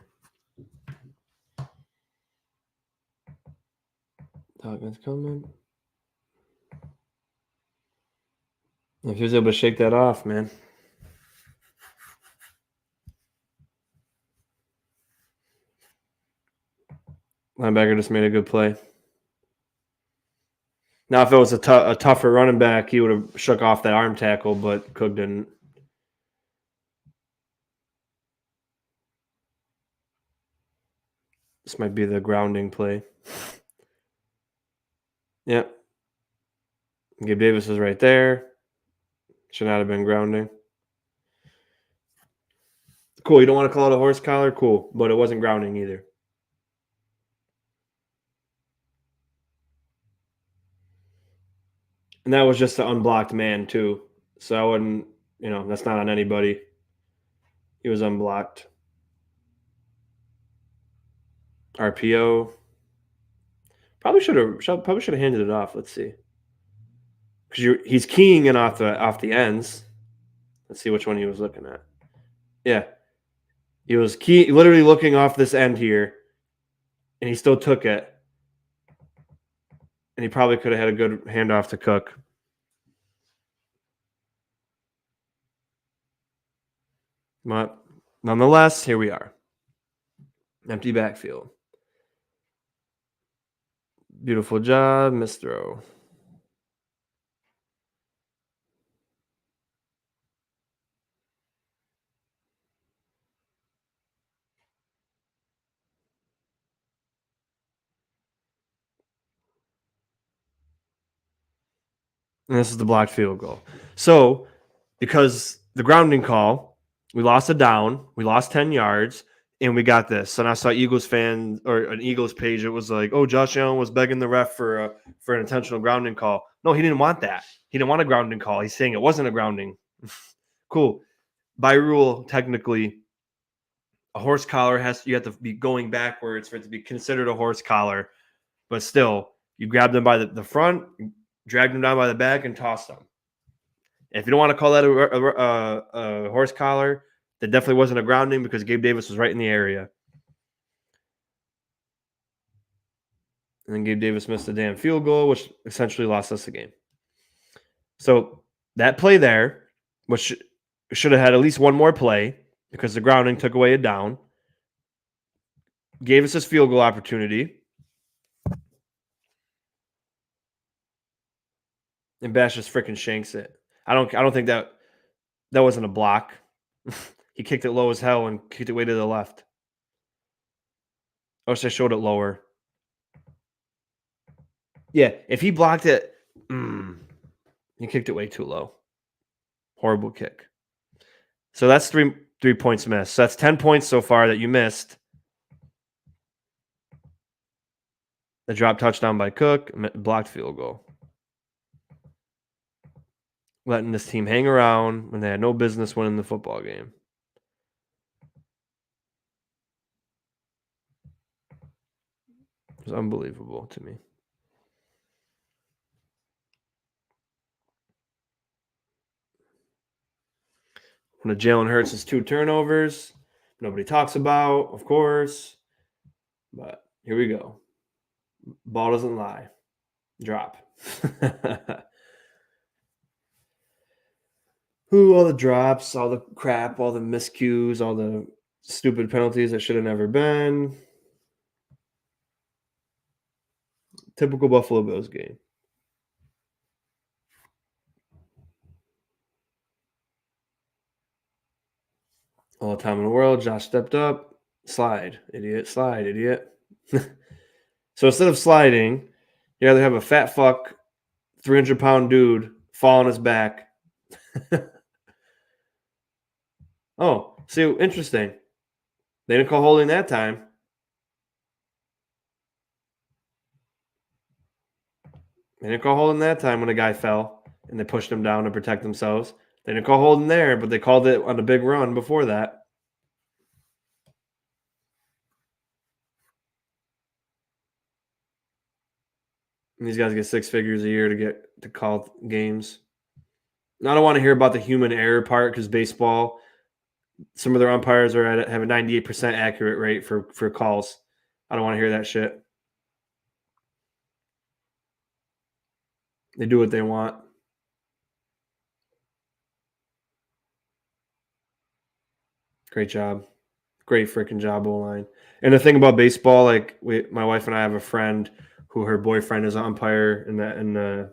Dogman's coming. If he was able to shake that off, man. Linebacker just made a good play. Now, if it was a tougher running back, he would have shook off that arm tackle, but Cook didn't. This might be the grounding play. Yep. Gabe Davis is right there. Should not have been grounding. Cool. You don't want to call it a horse collar? Cool. But it wasn't grounding either. And that was just an unblocked man, too. So I wouldn't, that's not on anybody. He was unblocked. RPO. Probably should have handed it off. Let's see. Because he's keying in off the ends. Let's see which one he was looking at. Yeah. He was literally looking off this end here, and he still took it. And he probably could have had a good handoff to Cook. But nonetheless, here we are. Empty backfield. Beautiful job, missed throw. And this is the blocked field goal. So, because the grounding call, we lost a down, we lost 10 yards, and we got this. And I saw Eagles fan or an Eagles page. It was like, oh, Josh Allen was begging the ref for an intentional grounding call. No, he didn't want that. He didn't want a grounding call. He's saying it wasn't a grounding. Cool. By rule, technically, a horse collar you have to be going backwards for it to be considered a horse collar. But still, you grab them by the front, drag them down by the back, and toss them. If you don't want to call that a horse collar, that definitely wasn't a grounding because Gabe Davis was right in the area. And then Gabe Davis missed a damn field goal, which essentially lost us the game. So that play there, which should have had at least one more play because the grounding took away a down, gave us this field goal opportunity. And Bash just freaking shanks it. I don't think that wasn't a block. He kicked it low as hell and kicked it way to the left. I wish I showed it lower. Yeah, if he blocked it, he kicked it way too low. Horrible kick. So that's three points missed. So that's 10 points so far that you missed. The drop touchdown by Cook, blocked field goal. Letting this team hang around when they had no business winning the football game. It was unbelievable to me. One of Jalen Hurts' 2 turnovers. Nobody talks about, of course. But here we go. Ball doesn't lie. Drop. All the drops, all the crap, all the miscues, all the stupid penalties that should have never been. Typical Buffalo Bills game. All the time in the world, Josh stepped up. Slide, idiot. Slide, idiot. So instead of sliding, you either have a fat fuck, 300-pound dude fall on his back. Oh, see, interesting. They didn't call holding that time. They didn't call holding that time when a guy fell and they pushed him down to protect themselves. They didn't call holding there, but they called it on a big run before that. And these guys get 6 figures a year to call games. Now, I don't want to hear about the human error part because baseball, some of their umpires have a 98% accurate rate for calls. I don't want to hear that shit. They do what they want. Great job. Great freaking job, O-line. And the thing about baseball, like my wife and I have a friend who her boyfriend is an umpire and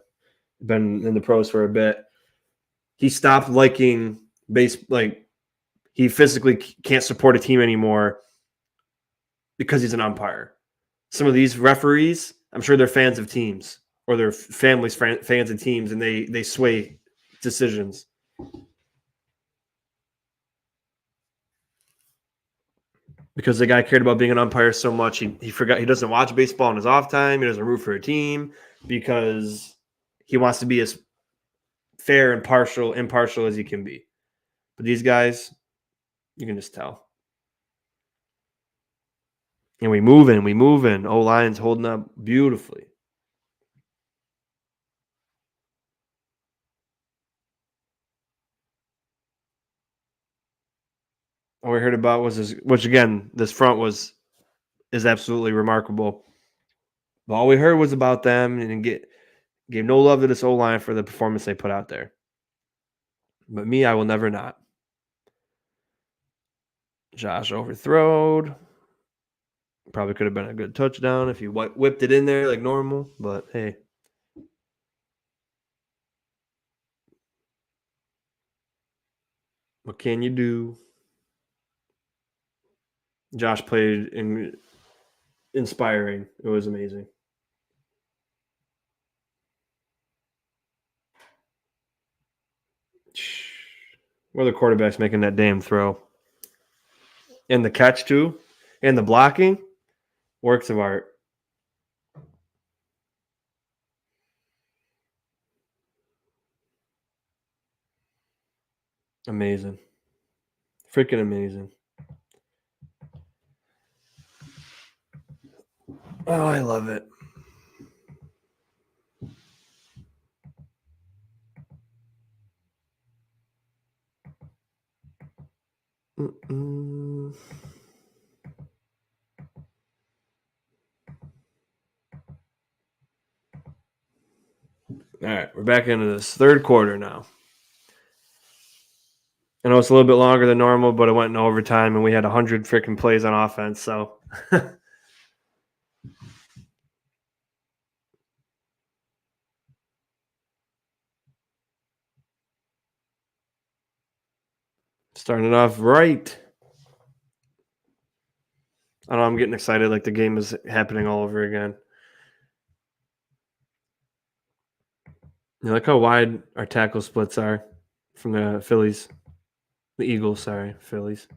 been in the pros for a bit. He stopped liking like he physically can't support a team anymore because he's an umpire. Some of these referees, I'm sure they're fans of teams or their families fans of teams, and they sway decisions. Because the guy cared about being an umpire so much, he forgot he doesn't watch baseball in his off time. He doesn't root for a team because he wants to be as fair and impartial as he can be. But these guys, you can just tell. And we move in. O-line's holding up beautifully. All we heard about was this, which again, this front is absolutely remarkable. But all we heard was about them and gave no love to this O-line for the performance they put out there. But me, I will never not. Josh overthrowed. Probably could have been a good touchdown if he whipped it in there like normal, but hey. What can you do? Josh played inspiring. It was amazing. Where the quarterback's making that damn throw. And the catch, too. And the blocking. Works of art. Amazing. Freaking amazing. Oh, I love it. Mm-mm. All right, we're back into this third quarter now. I know it's a little bit longer than normal, but it went in overtime, and we had 100 freaking plays on offense. So, starting off right. I know I'm getting excited, like the game is happening all over again. You like how wide our tackle splits are from the Phillies, the Eagles. Sorry, Phillies.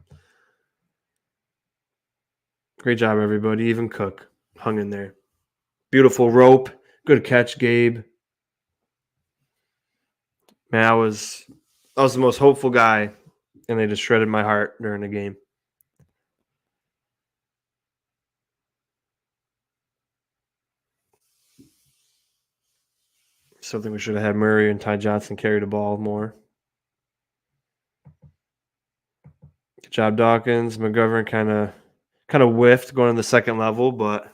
Great job, everybody. Even Cook hung in there. Beautiful rope. Good catch, Gabe. Man, I was the most hopeful guy, and they just shredded my heart during the game. Something we should have had Murray and Ty Johnson carry the ball more. Good job, Dawkins. McGovern kind of whiffed going to the second level, but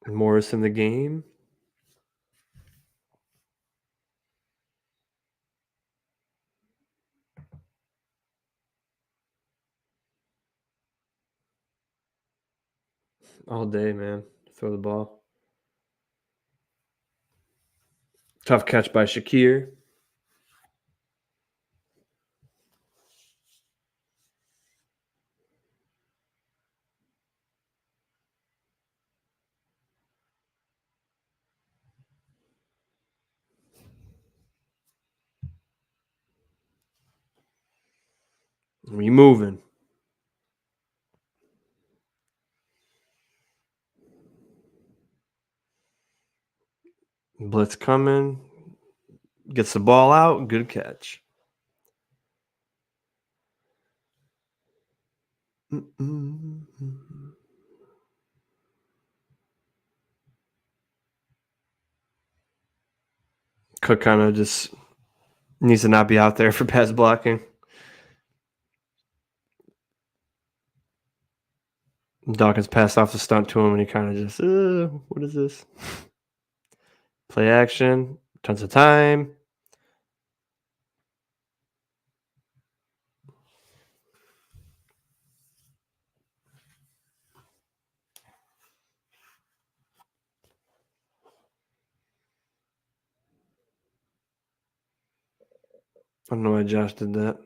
Morris in the game. All day, man. Throw the ball. Tough catch by Shakir. We moving. Blitz coming. Gets the ball out. Good catch. Cook kind of just needs to not be out there for pass blocking. Dawkins passed off the stunt to him, and he kind of just, what is this? Play action. Tons of time. I don't know why Josh did that.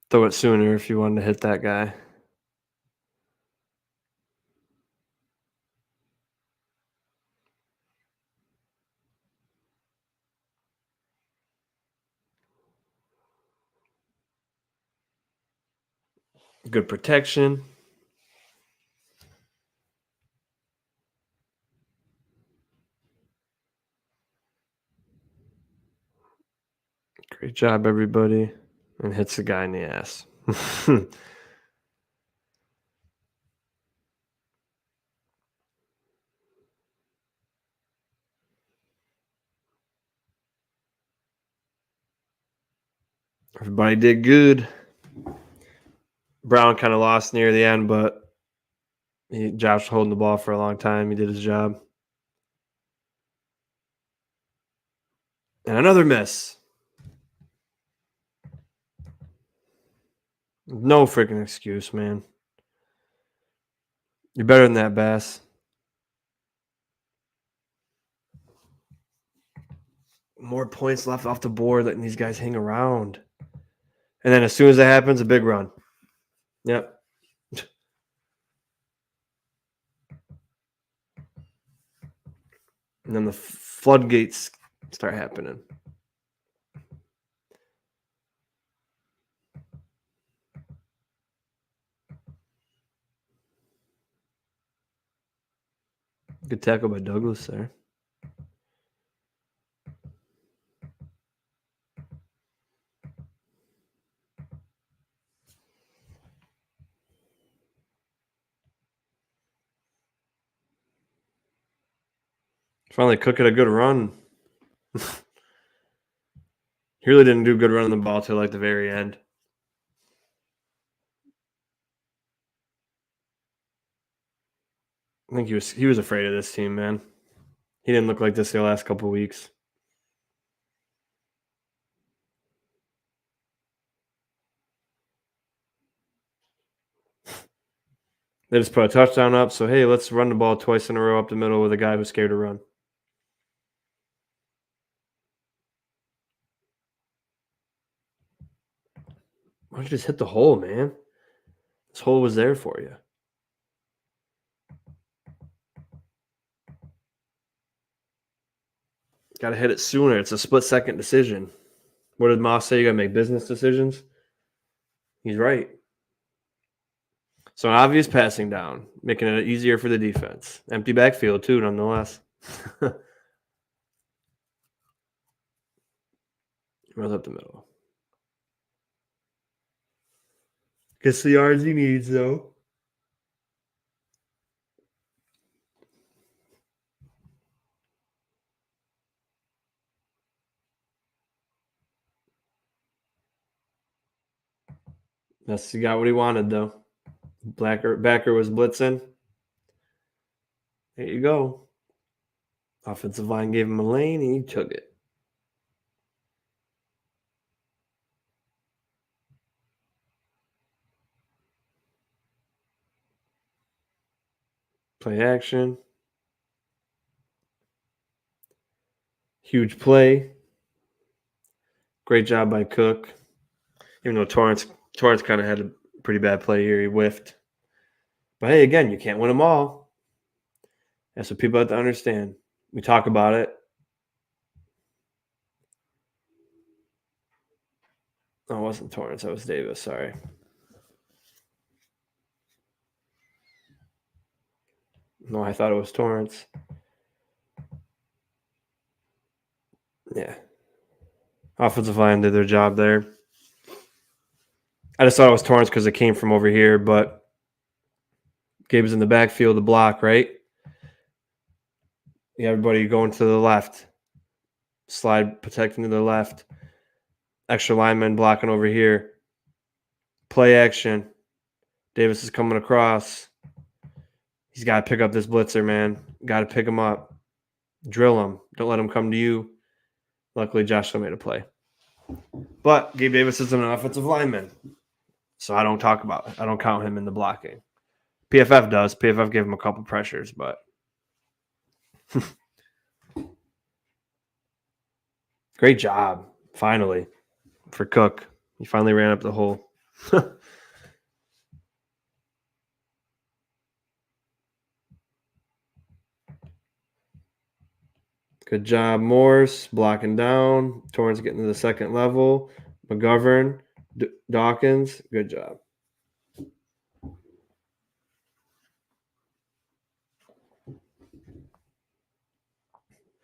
Throw it sooner if you wanted to hit that guy. Good protection. Great job, everybody. And hits the guy in the ass. Everybody did good. Brown kind of lost near the end, but Josh was holding the ball for a long time. He did his job. And another miss. No freaking excuse, man. You're better than that, Bass. More points left off the board, letting these guys hang around. And then as soon as that happens, a big run. Yep. And then the floodgates start happening. Good tackle by Douglas there. Finally cooking a good run. He really didn't do a good run on the ball till like the very end. I think he was afraid of this team, man. He didn't look like this the last couple of weeks. They just put a touchdown up, so hey, let's run the ball twice in a row up the middle with a guy who's scared to run. Why don't you just hit the hole, man? This hole was there for you. Got to hit it sooner. It's a split-second decision. What did Moss say? You got to make business decisions? He's right. So an obvious passing down, making it easier for the defense. Empty backfield, too, nonetheless. Runs up the middle. Gets the yards he needs, though. Yes, he got what he wanted, though. Backer was blitzing. There you go. Offensive line gave him a lane, and he took it. Play action. Huge play. Great job by Cook. Even though Torrance kind of had a pretty bad play here. He whiffed. But hey, again, you can't win them all. That's what people have to understand. We talk about it. Oh, it wasn't Torrance. That was Davis. Sorry. No, I thought it was Torrance. Yeah. Offensive line did their job there. I just thought it was Torrance because it came from over here, but Gabe was in the backfield, the block, right? Yeah, everybody going to the left. Slide protecting to the left. Extra lineman blocking over here. Play action. Davis is coming across. He's got to pick up this blitzer, man. Got to pick him up. Drill him. Don't let him come to you. Luckily, Joshua made a play. But Gabe Davis is an offensive lineman. So I don't count him in the blocking. PFF does. PFF gave him a couple pressures, but great job, finally, for Cook. He finally ran up the hole. Good job, Morse, blocking down. Torrance getting to the second level. McGovern, Dawkins, good job.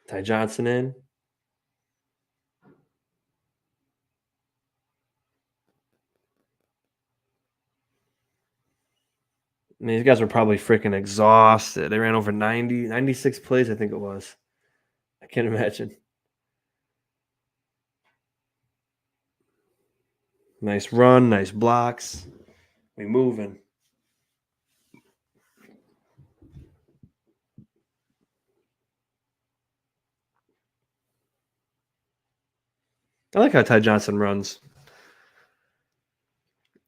Ty Johnson in. I mean, these guys were probably freaking exhausted. They ran over 96 plays, I think it was. I can't imagine. Nice run, nice blocks. We moving. I like how Ty Johnson runs. I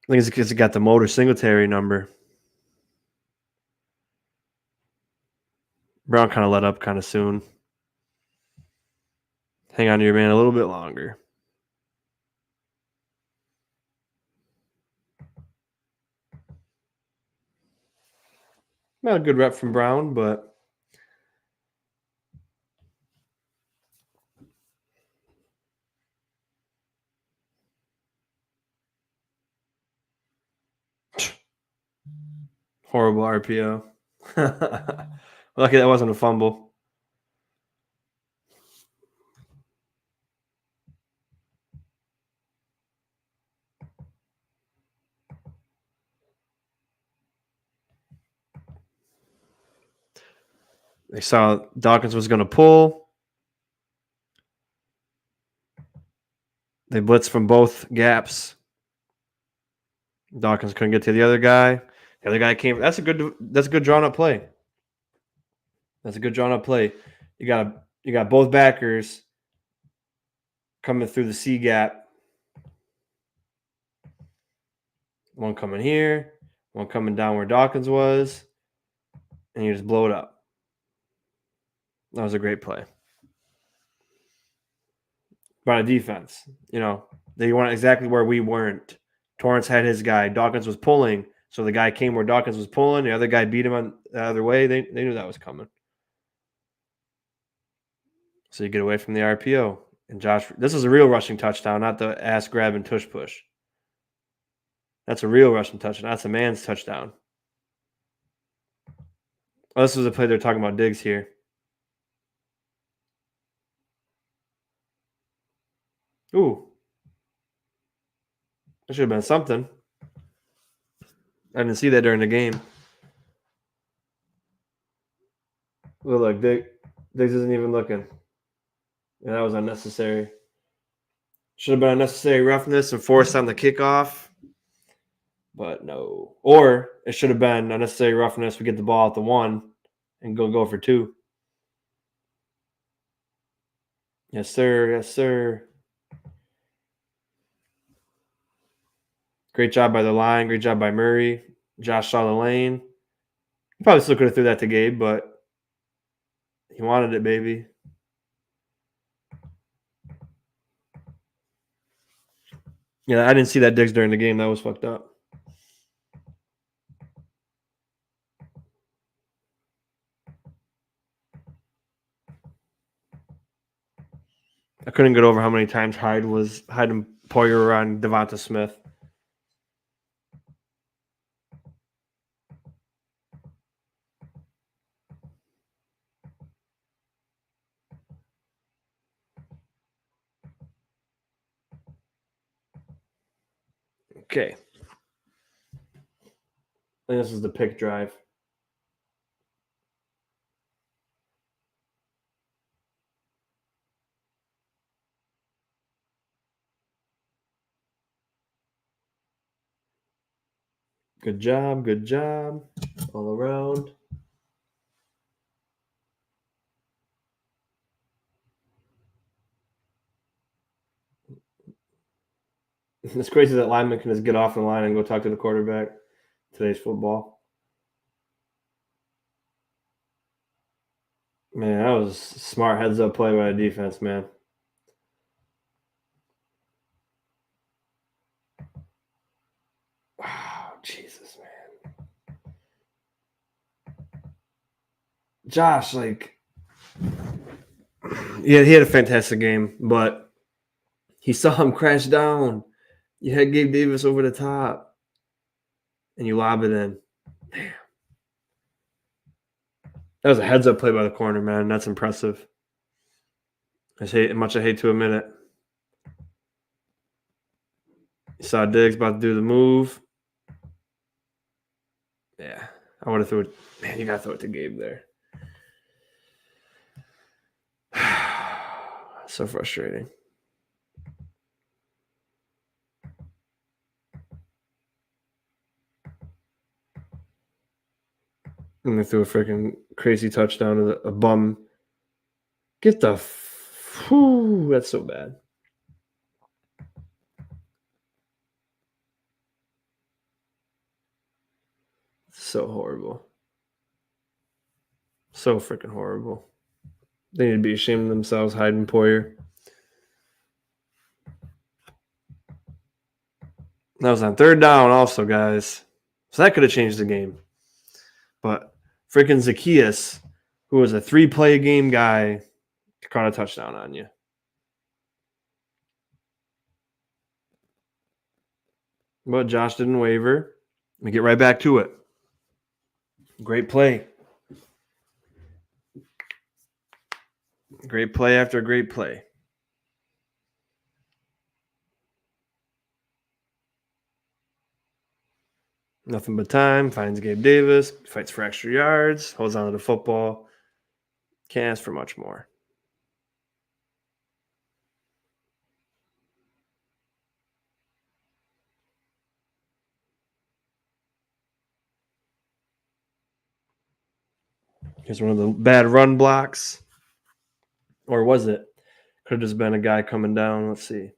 think it's because he got the Motor Singletary number. Brown kind of let up kind of soon. Hang on to your man a little bit longer. Not a good rep from Brown, but Horrible RPO. Lucky that wasn't a fumble. They saw Dawkins was going to pull. They blitzed from both gaps. Dawkins couldn't get to the other guy. The other guy came. That's a good drawn up play. That's a good drawn up play. You got both backers coming through the C gap. One coming here, one coming down where Dawkins was, and you just blow it up. That was a great play. By the defense, they weren't exactly where we weren't. Torrance had his guy. Dawkins was pulling, so the guy came where Dawkins was pulling. The other guy beat him on the other way. They knew that was coming. So you get away from the RPO. And Josh, this is a real rushing touchdown, not the ass grab and tush push. That's a real rushing touchdown. That's a man's touchdown. Oh, this was a play they're talking about Diggs here. Ooh. That should have been something. I didn't see that during the game. Look, Diggs isn't even looking. Yeah, that was unnecessary. Should have been unnecessary roughness and forced on the kickoff. But no. Or it should have been unnecessary roughness. We get the ball at the 1 and go for 2. Yes, sir. Yes, sir. Great job by the line. Great job by Murray. Josh saw the lane. He probably still could have threw that to Gabe, but he wanted it, baby. Yeah, I didn't see that Diggs during the game. That was fucked up. I couldn't get over how many times Hyde and Poyer were on Devonta Smith. Okay. I think this is the pick drive. Good job. Good job. All around. It's crazy that lineman can just get off the line and go talk to the quarterback. Today's football. Man, that was a smart heads-up play by the defense, man. Oh, Jesus, man. Josh, yeah, he had a fantastic game, but he saw him crash down. You had Gabe Davis over the top, and you lob it in. Damn. That was a heads-up play by the corner, man. That's impressive. I hate to admit it. You saw Diggs about to do the move. Yeah, I would have threw it. Man, you got to throw it to Gabe there. So frustrating. And they threw a freaking crazy touchdown to a bum. Get the whew, that's so bad. So horrible. So freaking horrible. They need to be ashamed of themselves, Hyde and Poyer. That was on 3rd down also, guys. So that could have changed the game. But freaking Zacchaeus, who was a 3-play game guy, caught a touchdown on you. But Josh didn't waver. We get right back to it. Great play. Great play after great play. Nothing but time. Finds Gabe Davis. Fights for extra yards. Holds on to the football. Can't ask for much more. Here's one of the bad run blocks. Or was it? Could have just been a guy coming down. Let's see.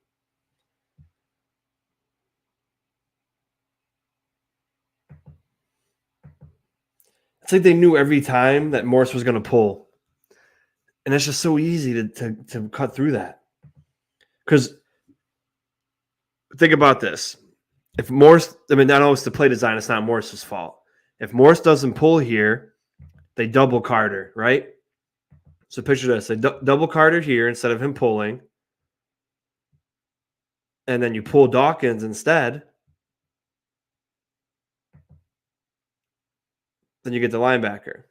It's like they knew every time that Morse was going to pull. And it's just so easy to cut through that. Because think about this. If Morse, I mean, I know it's the play design. It's not Morse's fault. If Morse doesn't pull here, they double Carter, right? So picture this. They double Carter here instead of him pulling. And then you pull Dawkins instead. Then you get the linebacker.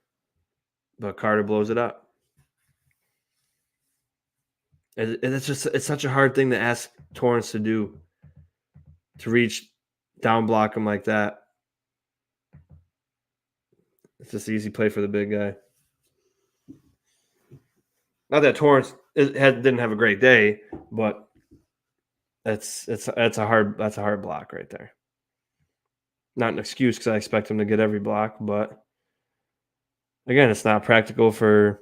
But Carter blows it up. And it's such a hard thing to ask Torrance to do, to reach down block him like that. It's just an easy play for the big guy. Not that Torrance didn't have a great day, but that's a hard block right there. Not an excuse because I expect him to get every block, but again, it's not practical for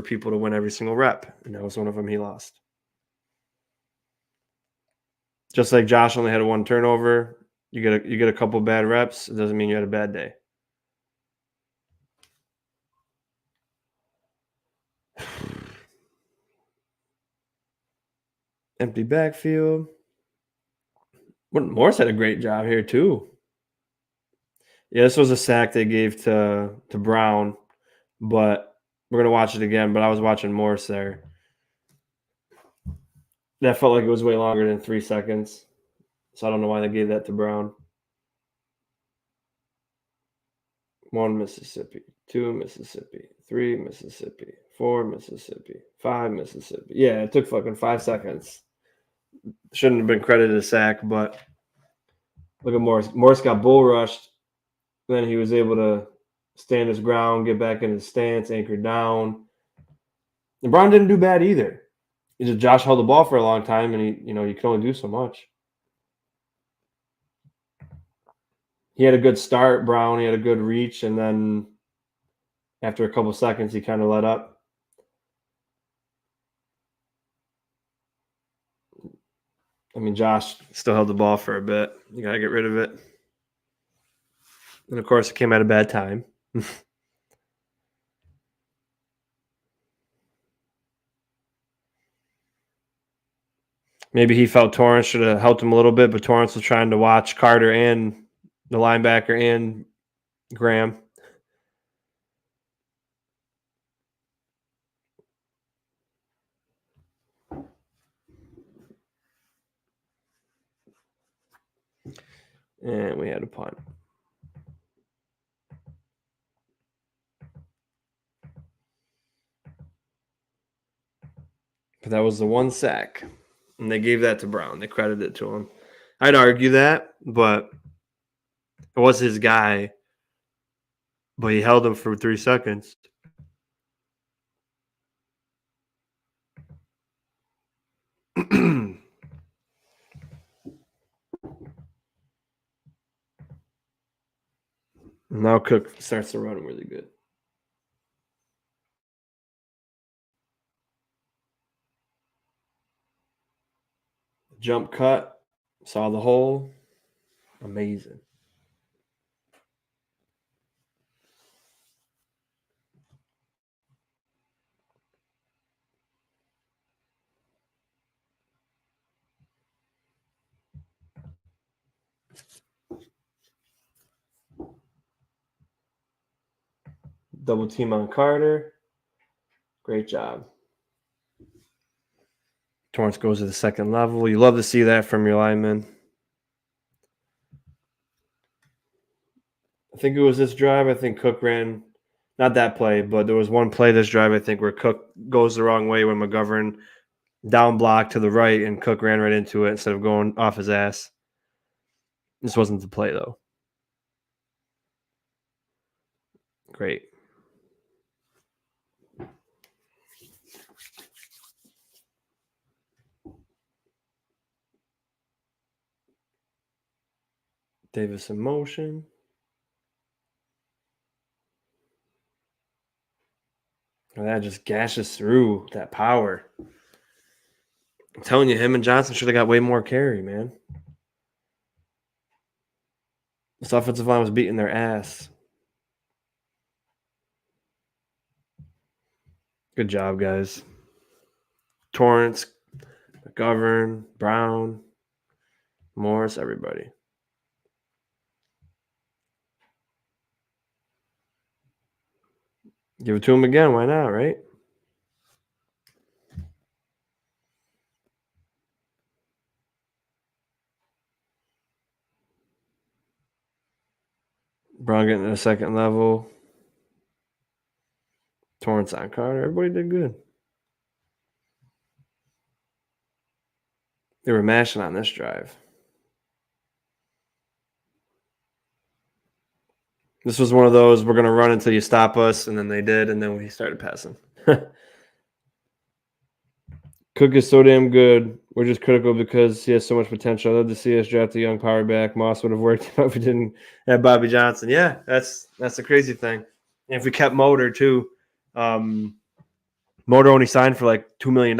people to win every single rep, and that was one of them he lost. Just like Josh only had one turnover, you get a couple bad reps. It doesn't mean you had a bad day. Empty backfield. Morse had a great job here too. Yeah, this was a sack they gave to Brown, but we're gonna watch it again. But I was watching Morse there. That felt like it was way longer than 3 seconds. So I don't know why they gave that to Brown. 1 Mississippi, 2 Mississippi, 3 Mississippi, 4 Mississippi, 5 Mississippi. Yeah, it took fucking 5 seconds. Shouldn't have been credited a sack, but look at Morse. Morse got bull rushed. Then he was able to stand his ground, get back in his stance, anchor down. And Brown didn't do bad either. Josh held the ball for a long time, and you can only do so much. He had a good start, Brown. He had a good reach, and then after a couple seconds, he kind of let up. I mean, Josh still held the ball for a bit. You got to get rid of it. And, of course, it came at a bad time. Maybe he felt Torrance should have helped him a little bit, but Torrance was trying to watch Carter and the linebacker and Graham. And we had a punt. But that was the one sack. And they gave that to Brown. They credited it to him. I'd argue that, but it was his guy. But he held him for 3 seconds. Now Cook starts to run really good. Jump cut. Saw the hole. Amazing. Double team on Carter. Great job. Torrance goes to the second level. You love to see that from your linemen. I think it was this drive. I think Cook ran, not that play, but there was one play this drive, I think, where Cook goes the wrong way when McGovern down block to the right and Cook ran right into it instead of going off his ass. This wasn't the play, though. Great. Davis in motion. And that just gashes through that power. I'm telling you, him and Johnson should have got way more carry, man. This offensive line was beating their ass. Good job, guys. Torrance, McGovern, Brown, Morris, everybody. Give it to him again. Why not, right? Brown getting to the second level. Torrance on Carter. Everybody did good. They were mashing on this drive. This was one of those, we're going to run until you stop us, and then they did, and then we started passing. Cook is so damn good. We're just critical because he has so much potential. I'd love to see us draft a young power back. Moss would have worked if we didn't have Bobby Johnson. Yeah, that's the crazy thing. And if we kept Motor too, Motor only signed for like $2 million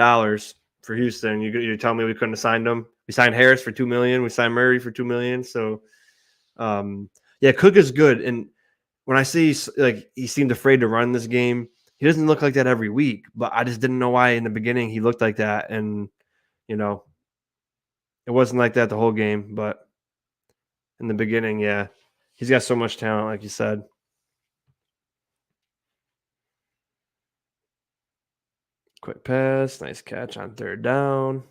for Houston. You're telling me we couldn't have signed him? We signed Harris for $2 million. We signed Murray for $2 million. So, yeah, Cook is good. And when I see like he seemed afraid to run this game, he doesn't look like that every week. But I just didn't know why in the beginning he looked like that. And it wasn't like that the whole game. But in the beginning, yeah, he's got so much talent, like you said. Quick pass, nice catch on third down.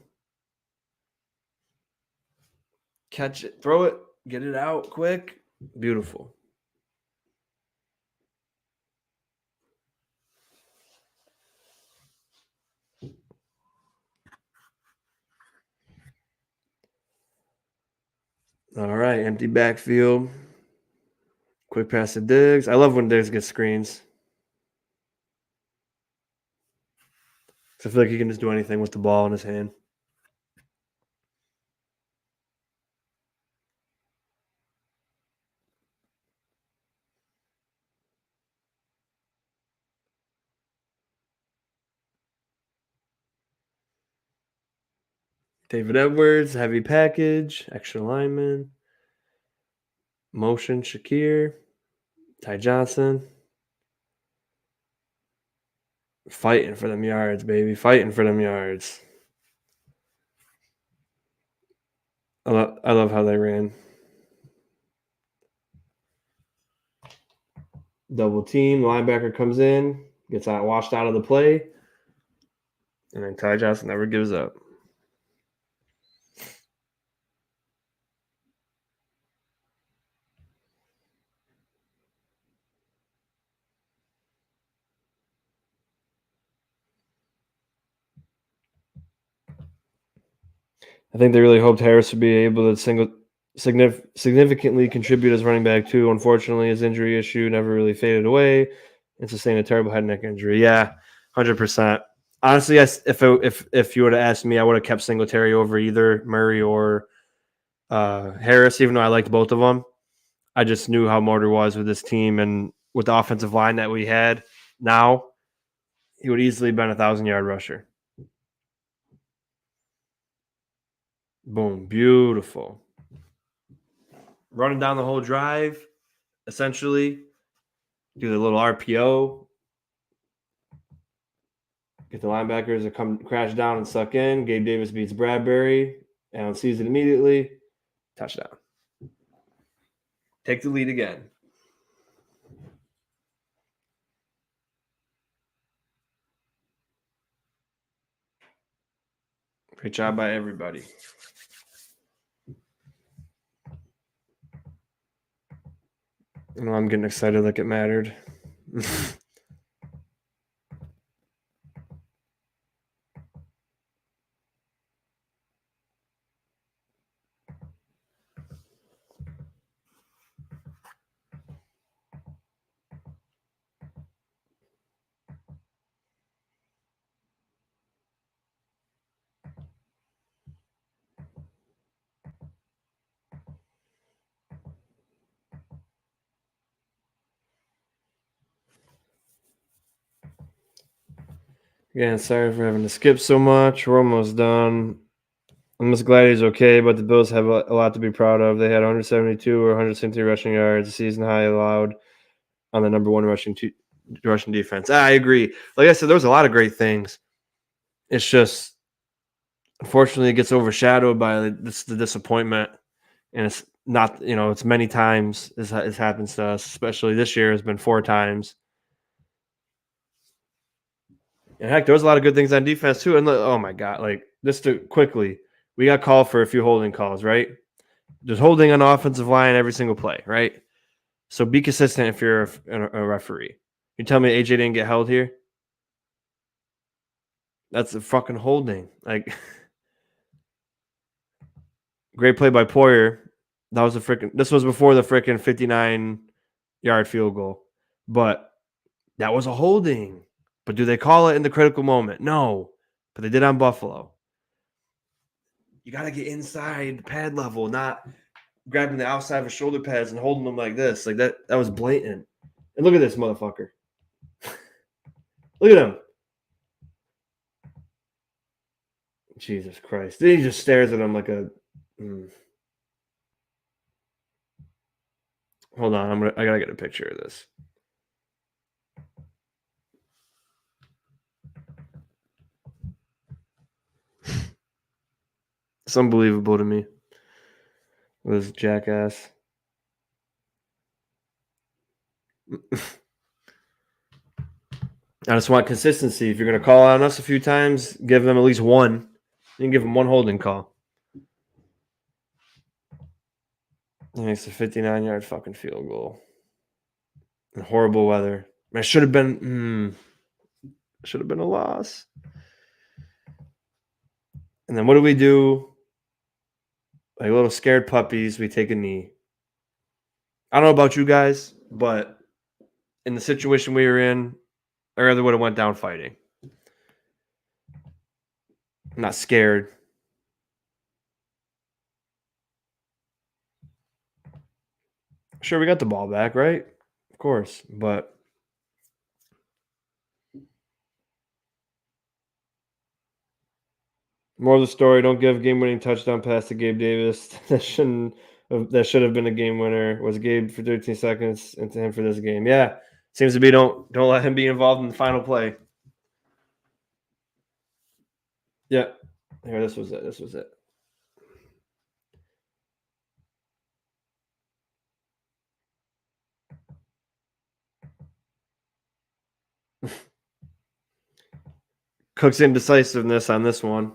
Catch it, throw it, get it out quick. Beautiful. All right, empty backfield. Quick pass to Diggs. I love when Diggs gets screens. I feel like he can just do anything with the ball in his hand. David Edwards, heavy package, extra lineman. Motion, Shakir. Ty Johnson. Fighting for them yards, baby. Fighting for them yards. I love how they ran. Double team. Linebacker comes in, gets washed out of the play. And then Ty Johnson never gives up. I think they really hoped Harris would be able to significantly contribute as running back too. Unfortunately, his injury issue never really faded away and sustained a terrible head and neck injury. Yeah, 100%. Honestly, if you would have asked me, I would have kept Singletary over either Murray or Harris, even though I liked both of them. I just knew how Motor was with this team and with the offensive line that we had now, he would easily have been 1,000-yard rusher. Boom. Beautiful. Running down the whole drive, essentially. Do the little RPO. Get the linebackers to come crash down and suck in. Gabe Davis beats Bradbury. Allen sees it immediately. Touchdown. Take the lead again. Great job by everybody. know I'm getting excited like it mattered. Again, sorry for having to skip so much. We're almost done. I'm just glad he's okay, but the Bills have a lot to be proud of. They had 172 or 173 rushing yards, a season high allowed on the number one rushing defense. I agree. Like I said, there was a lot of great things. It's just, unfortunately, it gets overshadowed by the disappointment, and it's not. It's many times this happens to us. Especially this year has been 4 times. And heck, there was a lot of good things on defense too. And oh my god, like just to quickly, we got called for a few holding calls, right? There's holding on the offensive line every single play, right? So be consistent if you're a referee. You tell me AJ didn't get held here? That's a fucking holding. Like, great play by Poyer. That was this was before the freaking 59-yard field goal. But that was a holding. But do they call it in the critical moment? No. But they did on Buffalo. You got to get inside pad level, not grabbing the outside of his shoulder pads and holding them like this. Like that was blatant. And look at this motherfucker. Look at him. Jesus Christ. Then he just stares at him like a Hold on, I gotta get a picture of this. It's unbelievable to me. This jackass. I just want consistency. If you're going to call on us a few times, give them at least one. You can give them one holding call. And it's a 59-yard fucking field goal. In horrible weather. It should have been a loss. And then what do? Like little scared puppies, we take a knee. I don't know about you guys, but in the situation we were in, I rather would have went down fighting. I'm not scared. Sure, we got the ball back, right? Of course, but more of the story: don't give game-winning touchdown pass to Gabe Davis. That should have been a game winner. Was Gabe for 13 seconds into him for this game? Yeah, seems to be don't let him be involved in the final play. Yeah, here this was it. Cook's indecisiveness on this one.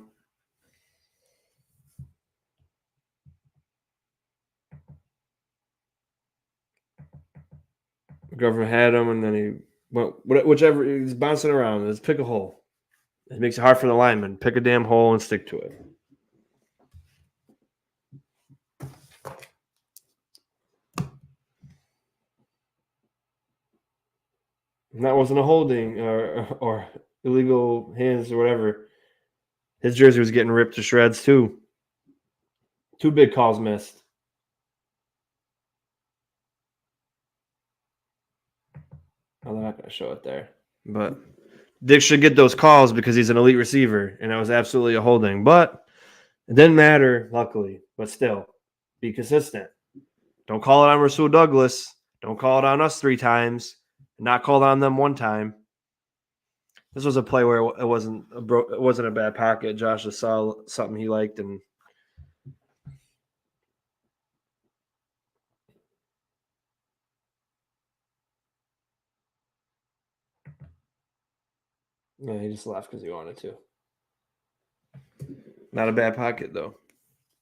Governor had him, and then he went whichever. He's bouncing around. Let's pick a hole. It makes it hard for the lineman. Pick a damn hole and stick to it. And that wasn't a holding or illegal hands or whatever. His jersey was getting ripped to shreds too. 2 big calls missed. Oh, they're not going to show it there. But Dick should get those calls because he's an elite receiver, and that was absolutely a holding. But it didn't matter, luckily. But still, be consistent. Don't call it on Rasul Douglas. Don't call it on us 3 times. Not called on them 1 time. This was a play where it wasn't a bad pocket. Josh just saw something he liked and yeah, he just left because he wanted to. Not a bad pocket though.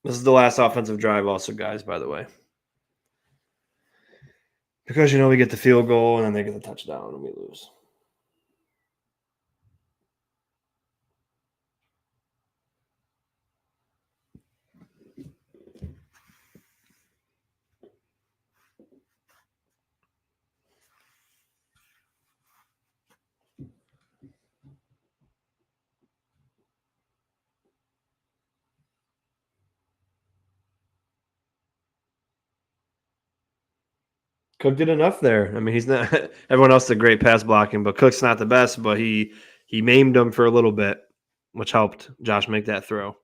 This is the last offensive drive, also, guys. By the way, Because, we get the field goal and then they get the touchdown and we lose. Cook did enough there. I mean, he's not everyone else did great pass blocking, but Cook's not the best, but he maimed him for a little bit, which helped Josh make that throw.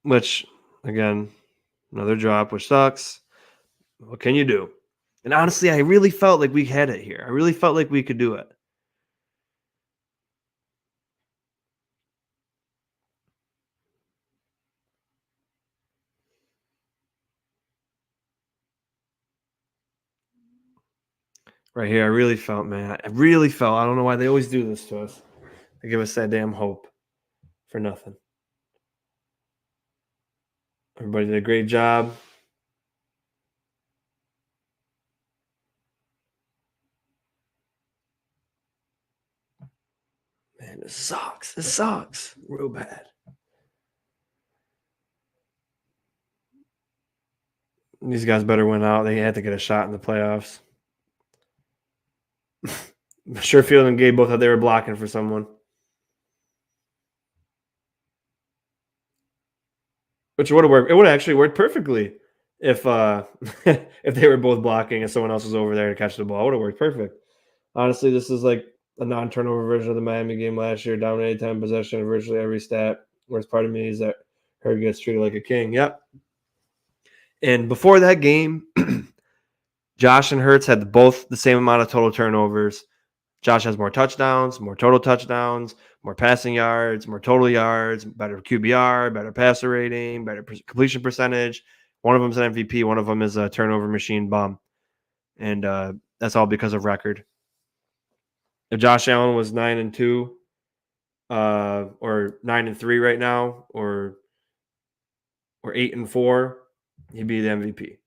Which, again, another drop, which sucks. What can you do? And honestly, I really felt like we had it here. I really felt like we could do it. Right here, I really felt, man. I really felt. I don't know why they always do this to us. They give us that damn hope for nothing. Everybody did a great job. Man, this sucks. This sucks real bad. These guys better win out. They had to get a shot in the playoffs. Sherfield and Gabe both thought they were blocking for someone. Which would have worked. It would have actually worked perfectly if if they were both blocking and someone else was over there to catch the ball. It would have worked perfect. Honestly, this is like a non-turnover version of the Miami game last year. Dominated time possession in virtually every stat. Worst part of me is that Hurd gets treated like a king. Yep. And before that game, Josh and Hurts had both the same amount of total turnovers. Josh has more touchdowns, more total touchdowns, more passing yards, more total yards, better QBR, better passer rating, better completion percentage. One of them's an MVP. One of them is a turnover machine bum. And that's all because of record. If Josh Allen was 9-2, or 9-3 right now, or 8-4, he'd be the MVP.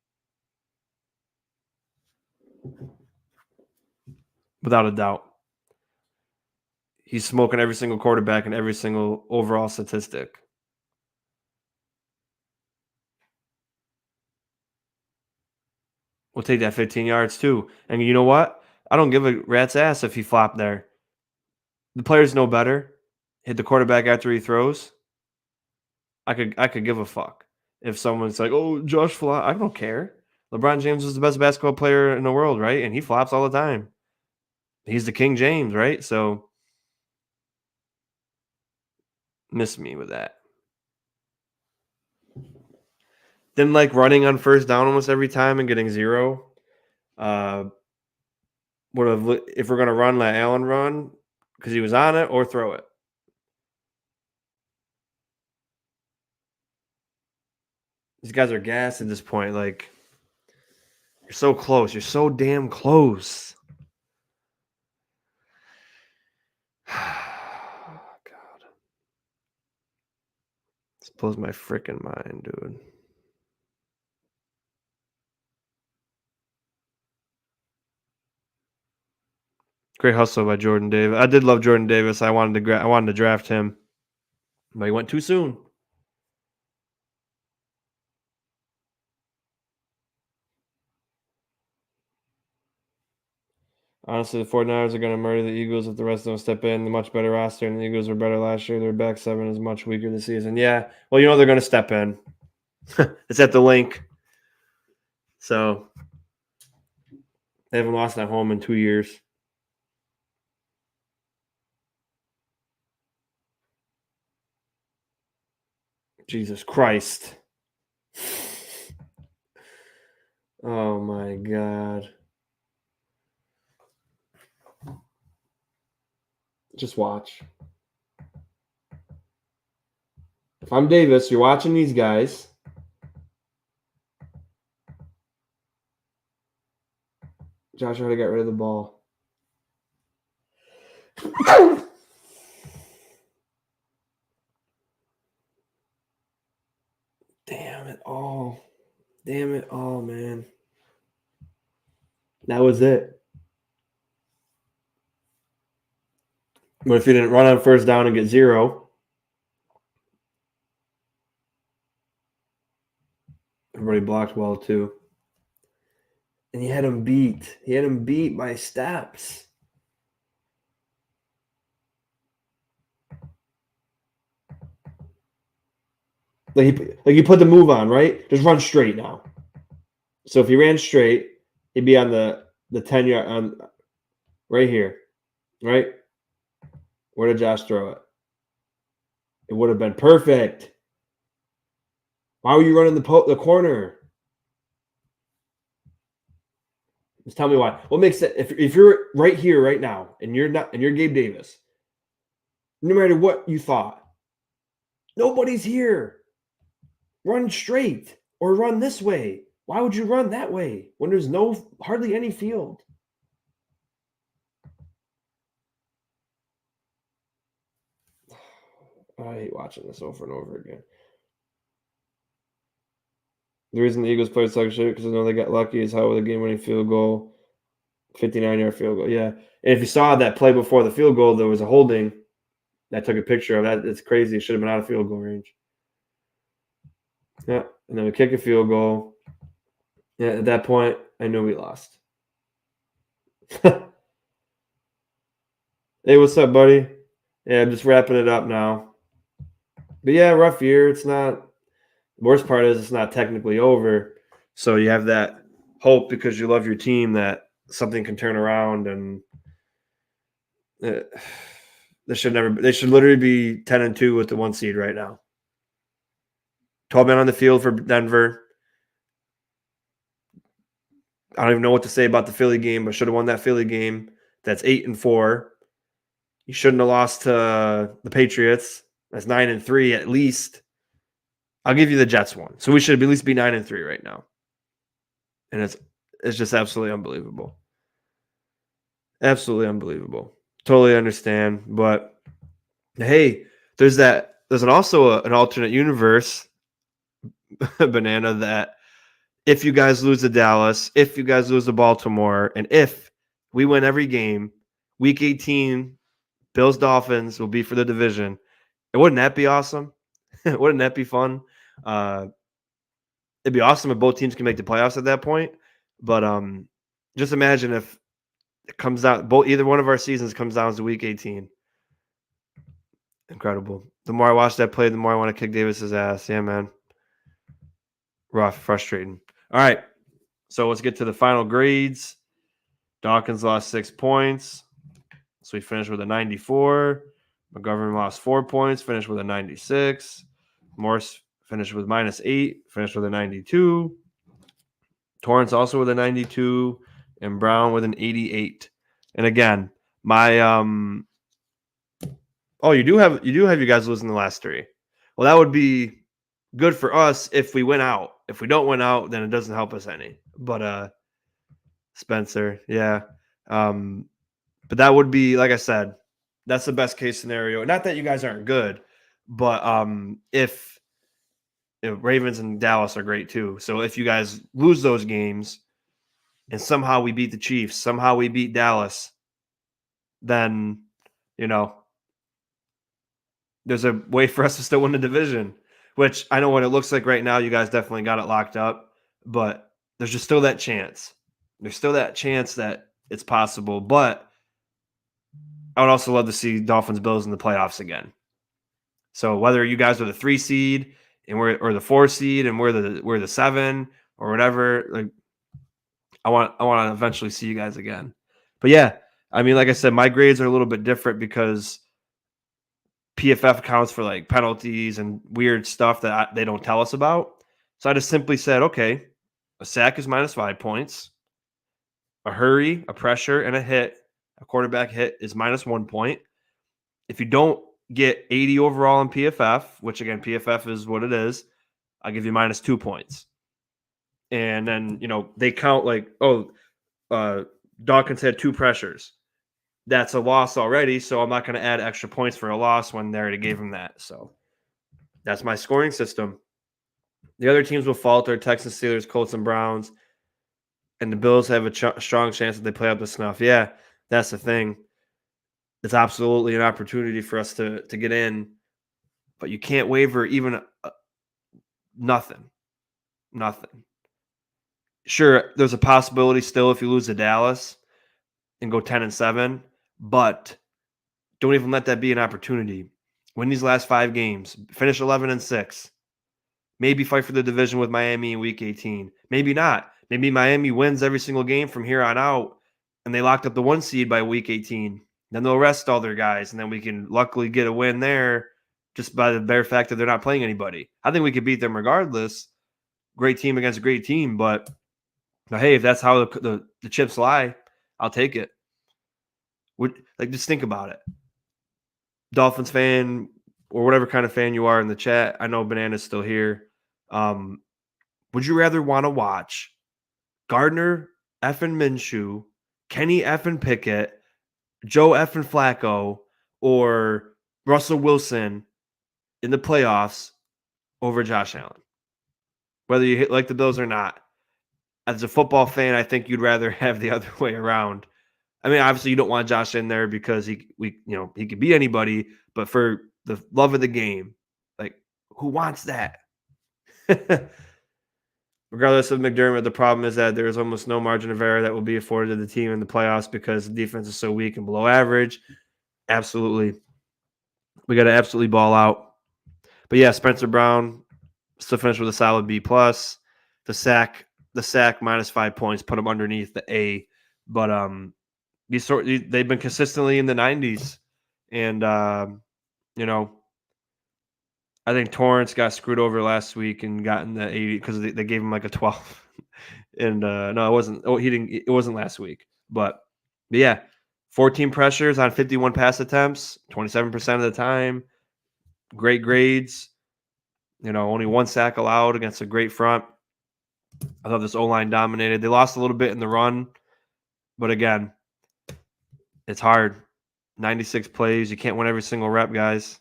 Without a doubt. He's smoking every single quarterback and every single overall statistic. We'll take that 15 yards too. And you know what? I don't give a rat's ass if he flopped there. The players know better. Hit the quarterback after he throws. I could give a fuck if someone's like, "Oh, Josh flop." I don't care. LeBron James is the best basketball player in the world, right? And he flops all the time. He's the King James, right? So miss me with that. Then like running on first down almost every time and getting zero. Would have, if we're gonna run, let Allen run because he was on it, or throw it. These guys are gassed at this point. Like, you're so close. You're so damn close. God. This blows my freaking mind, dude. Great hustle by Jordan Davis. I did love Jordan Davis. I wanted to draft him, but he went too soon. Honestly, the 49ers are going to murder the Eagles if the rest don't step in. The much better roster, and the Eagles were better last year. Their back seven is much weaker this season. Yeah, well, they're going to step in. It's at the link. So they haven't lost at home in 2 years. Jesus Christ. Oh my God. Just watch. If I'm Davis, you're watching these guys. Josh already got rid of the ball. Damn it. Oh Damn it. Oh, man. That was it. But if you didn't run on first down and get 0, everybody blocked well too. And he had him beat. He had him beat by steps. Like he put the move on, right? Just run straight now. So if he ran straight, he'd be on the 10-yard on right here, right? Where did Josh throw it? It would have been perfect. Why were you running the corner? Just tell me why. What makes it if you're right here right now and you're Gabe Davis, no matter what you thought, nobody's here. Run straight or run this way. Why would you run that way when there's hardly any field? I hate watching this over and over again. The reason the Eagles played such shit because I know they got lucky is how with a game-winning field goal, 59-yard field goal. Yeah, and if you saw that play before the field goal, there was a holding. I took a picture of that. It's crazy. It should have been out of field goal range. Yeah, and then we kick a field goal. Yeah, at that point, I knew we lost. Hey, what's up, buddy? Yeah, I'm just wrapping it up now. But yeah, rough year. It's not. The worst part is it's not technically over. So you have that hope because you love your team that something can turn around, and they should literally be 10-2 with the 1 seed right now. 12 men on the field for Denver. I don't even know what to say about the Philly game, but should have won that Philly game. That's 8-4. You shouldn't have lost to the Patriots. That's 9-3 at least. I'll give you the Jets one. So we should at least be 9-3 right now. And it's just absolutely unbelievable. Absolutely unbelievable. Totally understand. But hey, there's also an alternate universe, Banana, that if you guys lose to Dallas, if you guys lose to Baltimore, and if we win every game, week 18, Bills Dolphins will be for the division. And wouldn't that be awesome? Wouldn't that be fun? It'd be awesome if both teams can make the playoffs at that point. But just imagine if it comes out, either one of our seasons comes down to week 18. Incredible. The more I watch that play, the more I want to kick Davis's ass. Yeah, man. Rough, frustrating. All right. So let's get to the final grades. Dawkins lost 6 points. So he finished with a 94. McGovern lost 4 points, finished with a 96. Morse finished with -8, finished with a 92. Torrance also with a 92, and Brown with an 88. And again, my you do have you guys losing the last 3. Well, that would be good for us if we win out. If we don't win out, then it doesn't help us any. But Spencer, yeah. But that would be, like I said, that's the best case scenario. Not that you guys aren't good, but if Ravens and Dallas are great too. So if you guys lose those games and somehow we beat the Chiefs, somehow we beat Dallas, then, there's a way for us to still win the division, which I know what it looks like right now. You guys definitely got it locked up, but there's just still that chance. There's still that chance that it's possible, but I would also love to see Dolphins Bills in the playoffs again. So whether you guys are the 3 seed and or the 4 seed and we're the 7 or whatever, like I want to eventually see you guys again. But yeah, I mean, like I said, my grades are a little bit different because PFF accounts for like penalties and weird stuff that they don't tell us about. So I just simply said, okay, a sack is -5 points. A hurry, a pressure, and a hit, a quarterback hit is -1 point. If you don't get 80 overall in PFF, which again, PFF is what it is, I'll give you -2 points. And then, they count like, Dawkins had 2 pressures. That's a loss already, so I'm not going to add extra points for a loss when they already gave him that. So that's my scoring system. The other teams will falter: Texans, Steelers, Colts, and Browns. And the Bills have a strong chance that they play up to snuff. Yeah, that's the thing. It's absolutely an opportunity for us to get in, but you can't waver even nothing. Nothing. Sure, there's a possibility still if you lose to Dallas and go 10-7, but don't even let that be an opportunity. Win these last 5 games. Finish 11-6. Maybe fight for the division with Miami in Week 18. Maybe not. Maybe Miami wins every single game from here on out, and they locked up the 1 seed by Week 18. Then they'll rest all their guys, and then we can luckily get a win there just by the bare fact that they're not playing anybody. I think we could beat them regardless. Great team against a great team, but hey, if that's how the chips lie, I'll take it. Just think about it. Dolphins fan or whatever kind of fan you are in the chat, I know Banana's still here. Would you rather want to watch Gardner effing Minshew, Kenny effing Pickett, Joe effing Flacco, or Russell Wilson in the playoffs over Josh Allen? Whether you like the Bills or not, as a football fan, I think you'd rather have the other way around. I mean, obviously, you don't want Josh in there because he could be anybody, but for the love of the game, like, who wants that? Regardless of McDermott, the problem is that there's almost no margin of error that will be afforded to the team in the playoffs because the defense is so weak and below average. Absolutely. We got to absolutely ball out. But yeah, Spencer Brown still finished with a solid B+. The sack minus 5 points put him underneath the A. But they've been consistently in the 90s. And, I think Torrance got screwed over last week and got in the 80 because they gave him like a 12. And no, it wasn't. Oh, he didn't. It wasn't last week. But yeah, 14 pressures on 51 pass attempts, 27% of the time. Great grades. Only 1 sack allowed against a great front. I thought this O-line dominated. They lost a little bit in the run, but again, it's hard. 96 plays. You can't win every single rep, guys.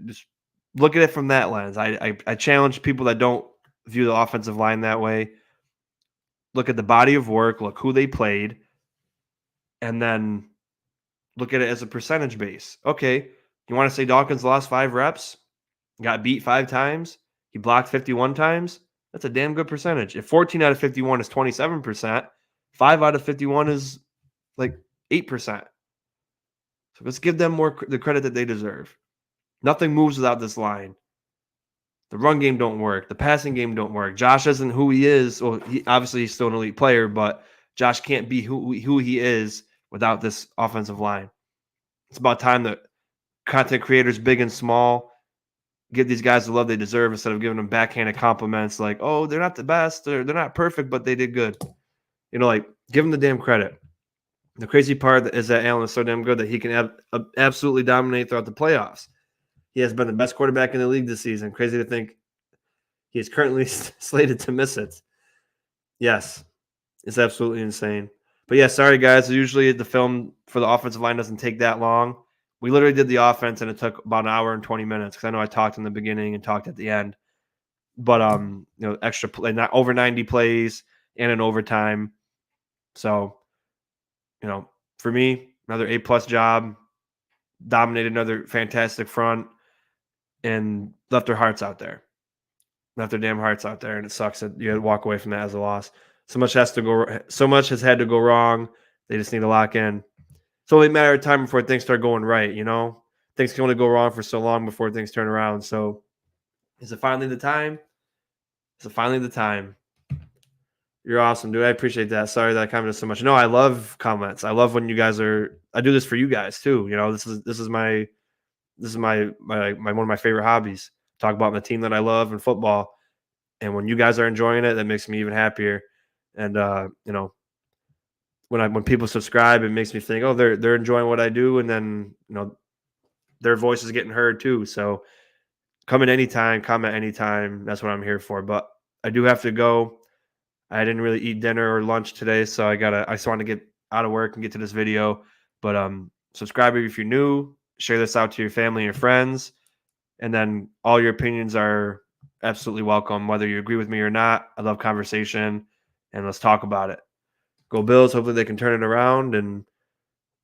Just look at it from that lens. I challenge people that don't view the offensive line that way. Look at the body of work, look who they played, and then look at it as a percentage base. Okay, you want to say Dawkins lost 5 reps, got beat 5 times, he blocked 51 times? That's a damn good percentage. If 14 out of 51 is 27%, 5 out of 51 is like 8%. So let's give them more the credit that they deserve. Nothing moves without this line. The run game don't work. The passing game don't work. Josh isn't who he is. Well, obviously he's still an elite player, but Josh can't be who he is without this offensive line. It's about time that content creators, big and small, give these guys the love they deserve instead of giving them backhanded compliments like, oh, they're not the best. They're not perfect, but they did good. Give them the damn credit. The crazy part is that Allen is so damn good that he can absolutely dominate throughout the playoffs. He has been the best quarterback in the league this season. Crazy to think he is currently slated to miss it. Yes, it's absolutely insane. But yeah, sorry guys. Usually the film for the offensive line doesn't take that long. We literally did the offense and it took about an hour and 20 minutes because I know I talked in the beginning and talked at the end. But extra play, not over 90 plays and an overtime. So, for me, another A+ job. Dominated another fantastic front. And left their hearts out there. Left their damn hearts out there, and it sucks that you had to walk away from that as a loss. So much has had to go wrong. They just need to lock in. It's only a matter of time before things start going right, Things can only go wrong for so long before things turn around. So is it finally the time? Is it finally the time? You're awesome, dude. I appreciate that. Sorry that I commented so much. No, I love comments. I love when you guys I do this for you guys too. This is my one of my favorite hobbies. Talk about the team that I love in football. And when you guys are enjoying it, that makes me even happier. And when people subscribe, it makes me think, oh, they're enjoying what I do, and then their voice is getting heard too. So come in anytime, comment anytime. That's what I'm here for. But I do have to go. I didn't really eat dinner or lunch today, so I just want to get out of work and get to this video. But subscribe if you're new. Share this out to your family and your friends. And then all your opinions are absolutely welcome. Whether you agree with me or not, I love conversation, and let's talk about it. Go Bills. Hopefully they can turn it around. And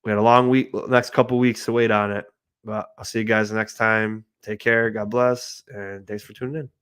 we had a long week, next couple weeks to wait on it. But I'll see you guys next time. Take care. God bless. And thanks for tuning in.